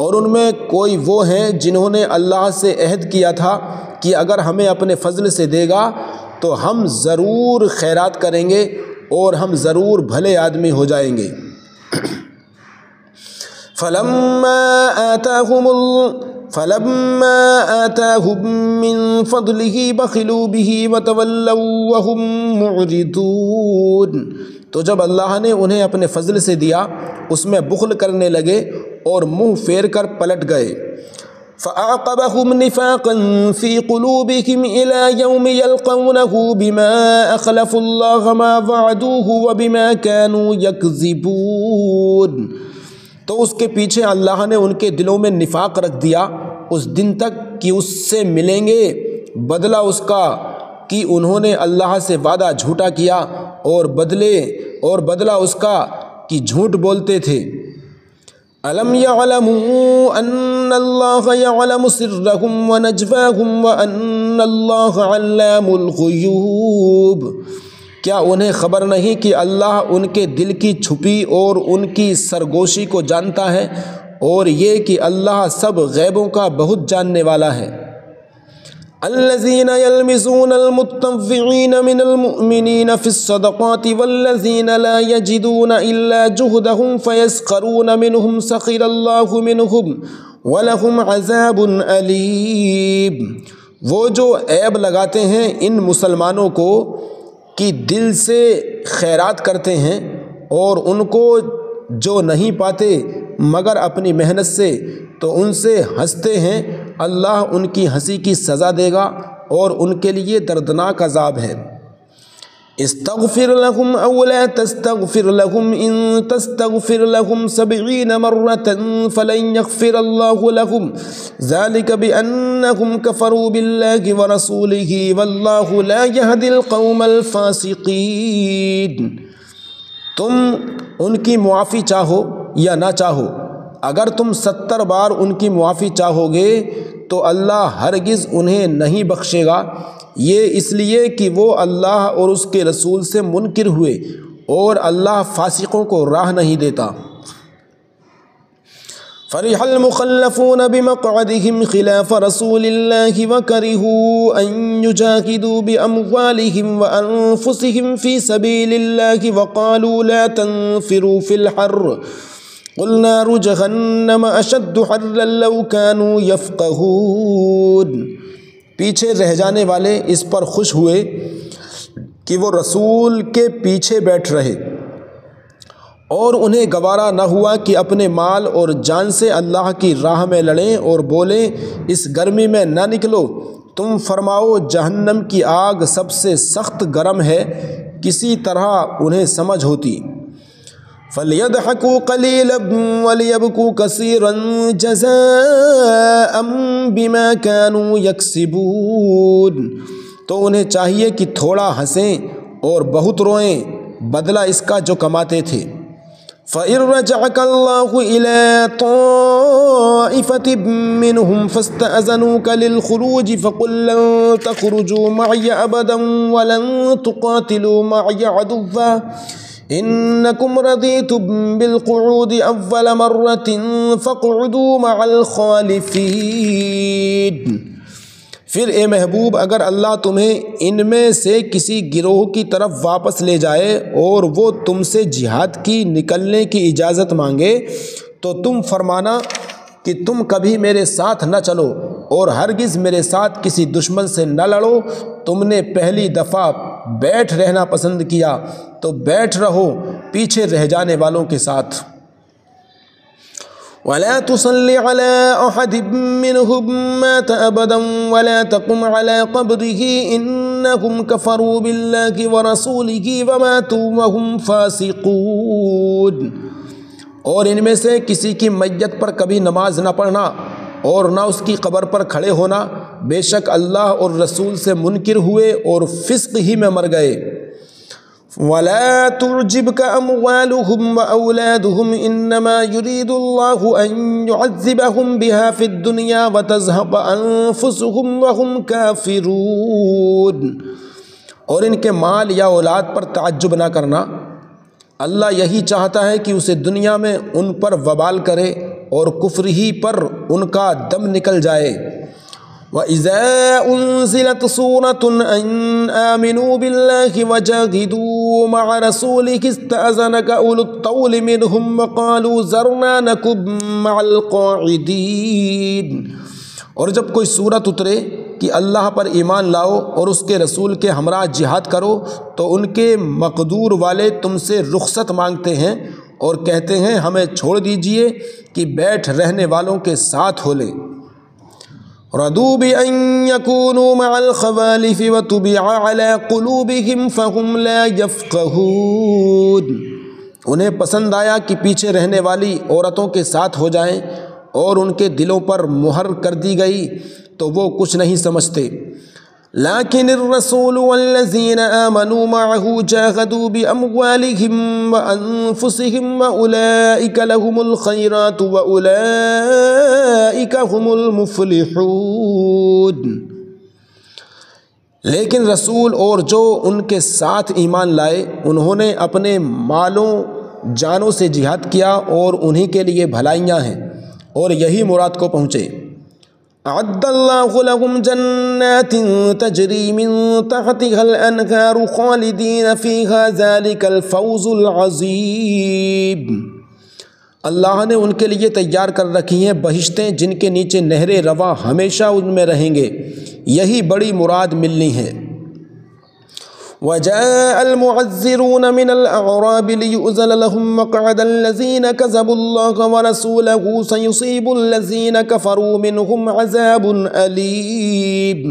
اور ان میں کوئی وہ ہیں جنہوں نے اللہ سے عہد کیا تھا کہ اگر ہمیں اپنے فضل سے دے گا تو ہم ضرور خیرات کریں گے اور ہم ضرور بھلے آدمی ہو جائیں گے۔ فلما آتاهم من فضله بخلوا به وتولوا وهم معرضون۔ تو جب اللہ نے انہیں اپنے فضل سے دیا اس میں بخل کرنے لگے اور منہ پھیر کر پلٹ گئے۔ فَأَعْقَبَهُمْ نِفَاقًا فِي قُلُوبِهِمْ إِلَى يَوْمِ يَلْقَوْنَهُ بِمَا أَخْلَفُوا اللَّهَ مَا وَعَدُوهُ وَبِمَا كَانُوا يَكْذِبُونَ۔ تو اس کے پیچھے اللہ نے ان کے دلوں میں نفاق رکھ دیا اس دن تک کہ اس سے ملیں گے بدلہ اس کا کہ انہوں نے اللہ سے وعدہ جھوٹا کیا، اور بدلہ اس کا کہ جھوٹ بولتے تھے۔ أَلَمْ يَعْلَمُوا أَنَّ اللَّهَ يَعْلَمُ سِرَّهُمْ وَنَجْوَاهُمْ وَأَنَّ اللَّهَ عَلَّامُ الْغُيُوبِ۔ کیا انہیں خبر نہیں کہ اللہ ان کے دل کی چھپی اور ان کی سرگوشی کو جانتا ہے، اور یہ کہ اللہ سب غیبوں کا بہت جاننے والا ہے۔ الذين يلمزون المطوعين من المؤمنين في الصدقات والذين لا يجدون إلا جهدهم فيسخرون منهم سخر الله منهم ولهم عذاب أليم۔ وہ جو عیب لگاتے ہیں ان مسلمانوں کو کہ دل سے خیرات کرتے ہیں، اور ان کو جو نہیں پاتے مگر اپنی محنت سے، تو ان سے ہنستے ہیں، اللہ ان کی ہنسی کی سزا دے گا اور ان کے لیے دردناک عذاب ہے۔ استغفر لهم او لا تستغفر لهم ان تستغفر لهم 70 مرة فلن يغفر الله لهم ذلك بأنهم كفروا بالله ورسوله والله لا يهدي القوم الفاسقين۔ تم ان کی معافی چاہو یا نہ چاہو، اگر تم 70 بار ان کی معافی چاہو گے تو اللہ ہرگز انہیں نہیں بخشے گا، یہ اس لیے کہ وہ اللہ اور اس کے رسول سے منکر ہوئے، اور اللہ فاسقوں کو راہ نہیں دیتا۔ فرح المخلفون بمقعدهم خلاف رسول الله وكرهوا أن يجاهدوا بأموالهم وأنفسهم في سبيل الله وقالوا لا تنفروا في الحر قل نار جہنم اشد حرا لو كانوا يفقهون۔ پیچھے رہ جانے والے اس پر خوش ہوئے کہ وہ رسول کے پیچھے بیٹھ رہے، اور انہیں گوارا نہ ہوا کہ اپنے مال اور جان سے اللہ کی راہ میں لڑیں اور بولیں اس گرمی میں نہ نکلو، تم فرماؤ جہنم کی آگ سب سے سخت گرم ہے، کسی طرح انہیں سمجھ ہوتی۔ فَلْيَضْحَكُوا قَلِيلًا وَلْيَبْكُوا كَثِيرًا جَزَاءً بِمَا كَانُوا يَكْسِبُونَ، تو انہیں چاہیے کہ تھوڑا ہنسیں اور بہت روئیں، بدلہ اس کا جو کماتے تھے۔ فَإِن رَّجَعَكَ اللَّهُ إِلَىٰ طَائِفَةٍ مِّنْهُمْ فَاسْتَأْذَنُوكَ لِلْخُرُوجِ فَقُل لَّن تَخْرُجُوا مَعِيَ أَبَدًا وَلَن تُقَاتِلُوا مَعِيَ عَدُوًّا إِنَّكُمْ رَضِيتُم بِالْقُعُودِ أَوَّلَ مَرَّةٍ فَاقْعُدُوا مَعَ الْخَالِفِينَ۔ پھر اے محبوب اگر اللہ تمہیں ان میں سے کسی گروہ کی طرف واپس لے جائے اور وہ تم سے جہاد کی نکلنے کی اجازت مانگے تو تم فرمانا کہ تم کبھی میرے ساتھ نہ چلو اور ہرگز میرے ساتھ کسی دشمن سے نہ لڑو، تم نے پہلی دفعہ بیٹھ رہنا پسند کیا تو بیٹھ رہو پیچھے رہ جانے والوں کے ساتھ۔ وَلَا تُصَلِّ عَلَىٰ أَحَدٍ مِّنْهُم مَّاتَ أَبَدًا وَلَا تَقُمْ عَلَىٰ قَبْرِهِ إِنَّهُمْ كَفَرُوا بِاللَّهِ وَرَسُولِهِ وَمَاتُوا وَهُمْ فَاسِقُونَ۔ اور ان میں سے کسی کی میت پر کبھی نماز نہ پڑھنا اور نہ اس کی قبر پر کھڑے ہونا، بے شک اللہ اور رسول سے منکر ہوئے اور فسق ہی میں مر گئے۔ وَلَا تُعْجِبْكَ أَمْوَالُهُمْ وَأَوْلَادُهُمْ إِنَّمَا يُرِيدُ اللَّهُ أَن يُعَذِّبَهُم بِهَا فِي الدُّنْيَا وَتَزْهَقَ أَنفُسُهُمْ وَهُمْ كَافِرُونَ۔ اور ان کے مال یا اولاد پر تعجب نہ کرنا، اللہ یہی چاہتا ہے کہ اسے دنیا میں ان پر وبال کرے اور کفر ہی پر ان کا دم نکل جائے۔ وَإِذَا أُنزِلَتْ سُورَةٌ أَنْ آمِنُوا بِاللَّهِ وَجَاهِدُوا مَعَ رَسُولِهِ اسْتَأْذَنَكَ أُولُو الطَّوْلِ مِنْهُمْ وَقَالُوا ذَرْنَا نَكُن مَّعَ الْقَاعِدِينَ۔ اور جب کوئی صورت اترے کہ اللہ پر ایمان لاؤ اور اس کے رسول کے ہمراہ جہاد کرو تو ان کے مقدور والے تم سے رخصت مانگتے ہیں اور کہتے ہیں ہمیں چھوڑ دیجئے کہ بیٹھ رہنے والوں کے ساتھ ہو لیں۔ رَضُوا بِأَن يَكُونُوا مَعَ الْخَوَالِفِ وَطُبِعَ عَلَىٰ قُلُوبِهِمْ فَهُمْ لَا يَفْقَهُونَ۔ انہیں پسند آیا کہ پیچھے رہنے والی عورتوں کے ساتھ ہو جائیں اور ان کے دلوں پر مہر کر دی گئی تو وہ کچھ نہیں سمجھتے۔ لَٰكِنِ الرَّسُولُ وَالَّذِينَ آمَنُوا مَعَهُ جَاهَدُوا بِأَمْوَالِهِمْ وَأَنفُسِهِمْ وَأُولَٰئِكَ لَهُمُ الْخَيْرَاتُ وَأُولَٰئِكَ هُمُ الْمُفْلِحُونَ۔ لیکن رسول اور جو ان کے ساتھ ایمان لائے انہوں نے اپنے مالوں جانوں سے جہاد کیا اور انہی کے لیے بھلائیاں ہیں اور یہی مراد کو پہنچے۔ اعد اللہ لهم جنات تجری من تحتها الانہار خالدین فیہا ذلک الفوز العظیم۔ اللہ نے ان کے لیے تیار کر رکھی ہیں بہشتیں جن کے نیچے نہریں رواں ہمیشہ ان میں رہیں گے، یہی بڑی مراد ملنی ہے۔ وَجَاءَ الْمُعَذِّرُونَ مِنَ الْأَعْرَابِ لِيُؤْذَنَ لَهُمْ وَقَعَدَ الَّذِينَ كَذَبُوا اللَّهَ وَرَسُولَهُ سَيُصِيبُ الَّذِينَ كَفَرُوا مِنْهُمْ عَذَابٌ أَلِيمٌ۔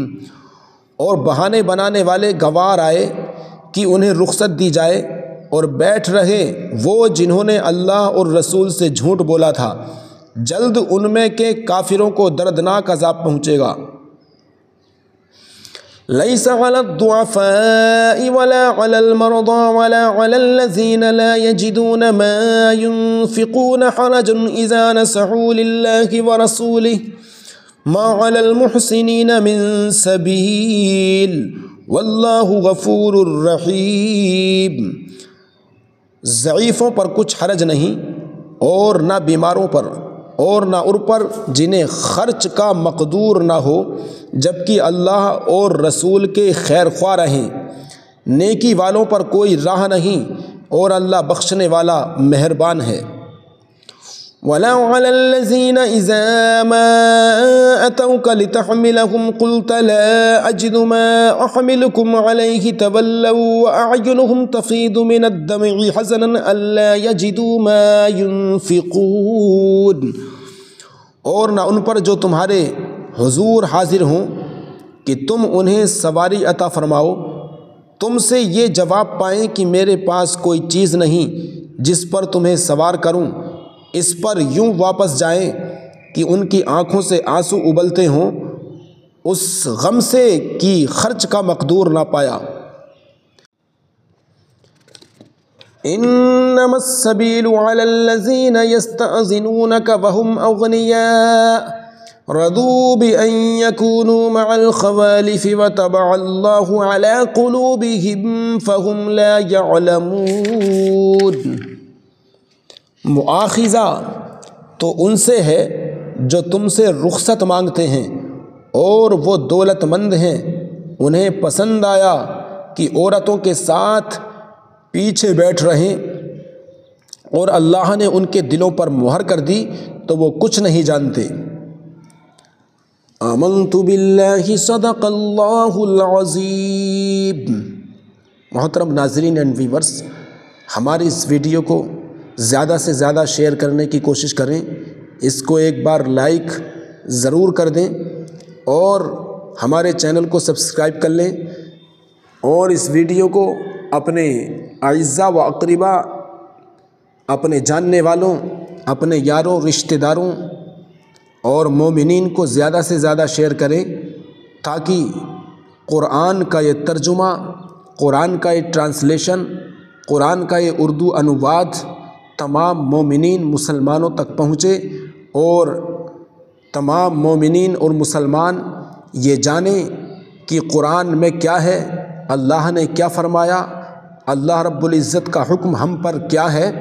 اور بہانے بنانے والے گوار آئے کہ انہیں رخصت دی جائے اور بیٹھ رہے وہ جنہوں نے اللہ اور رسول سے جھوٹ بولا تھا، جلد ان میں کے کافروں کو دردناک عذاب پہنچے گا۔ ليس على الضعفاء ولا على المرضى ولا على الذين لا يجدون ما ينفقون حرج إذا نصحوا لله ورسوله ما على المحسنين من سبيل والله غفور رحيم۔ ضعیفوں پر کچھ حرج نہیں اور نہ بیماروں پر اور نہ ان پر جنہیں خرچ کا مقدور نہ ہو، جبکہ اللہ اور رسول کے خیر خواہ رہیں۔ نیکی والوں پر کوئی راہ نہیں، اور اللہ بخشنے والا مہربان ہے۔ وَلَا عَلَى الَّذِينَ إِذَا مَا أَتَوْكَ لِتَحْمِلَهُمْ قُلْتَ لَا أَجِدُ مَا أَحْمِلُكُمْ عَلَيْهِ تَوَلَّوْا وَأَعْيُنُهُمْ تَفِيضُ مِنَ الدَّمْعِ حَزَنًا أَلَّا يَجِدُوا مَا يُنْفِقُونَ، اور نہ ان پر جو تمہارے حضور حاضر ہوں کہ تم انہیں سواری عطا فرماؤ، تم سے یہ جواب پائیں کہ میرے پاس کوئی چیز نہیں جس پر تمہیں سوار کروں، اس پر یوں واپس جائیں کہ ان کی آنکھوں سے آنسو ابلتے ہوں، اس غم سے کہ خرچ کا مقدور نہ پایا۔ انما السبیل علی الذین یستأذنونک وهم اغنیاء رضوا بأن يكونوا مع الخوالف وطبع الله على قلوبهم فهم لا يعلمون۔ مؤاخذہ تو ان سے ہے جو تم سے رخصت مانگتے ہیں اور وہ دولت مند ہیں، انہیں پسند آیا کہ عورتوں کے ساتھ پیچھے بیٹھ رہیں، اور اللہ نے ان کے دلوں پر مہر کر دی تو وہ کچھ نہیں جانتے۔ آمنت باللہ صدق اللہ العظیم۔ محترم ناظرین اینڈ ویورز، ہماری اس ویڈیو کو زیادہ سے زیادہ شیئر کرنے کی کوشش کریں، اس کو ایک بار لائک ضرور کر دیں، اور ہمارے چینل کو سبسکرائب کر لیں، اور اس ویڈیو کو اپنے اعزاء و اقربا، اپنے جاننے والوں، اپنے یاروں، رشتہ داروں اور مومنین کو زیادہ سے زیادہ شیئر کریں، تاکہ قرآن کا یہ ترجمہ، قرآن کا یہ ٹرانسلیشن، قرآن کا یہ اردو انواد تمام مومنین مسلمانوں تک پہنچے، اور تمام مومنین اور مسلمان یہ جانیں کہ قرآن میں کیا ہے، اللہ نے کیا فرمایا، اللہ رب العزت کا حکم ہم پر کیا ہے،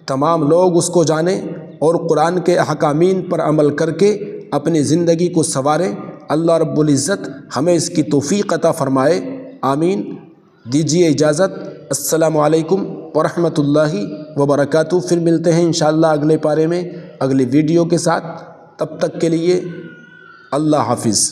تمام لوگ اس کو جانیں اور قرآن کے احکامین پر عمل کر کے اپنی زندگی کو سنواریں۔ اللہ رب العزت ہمیں اس کی توفیق عطا فرمائے، آمین۔ دیجیے اجازت، السلام علیکم ورحمۃ اللہ وبرکاتہ۔ پھر ملتے ہیں انشاءاللہ اگلے پارے میں اگلی ویڈیو کے ساتھ، تب تک کے لیے اللہ حافظ۔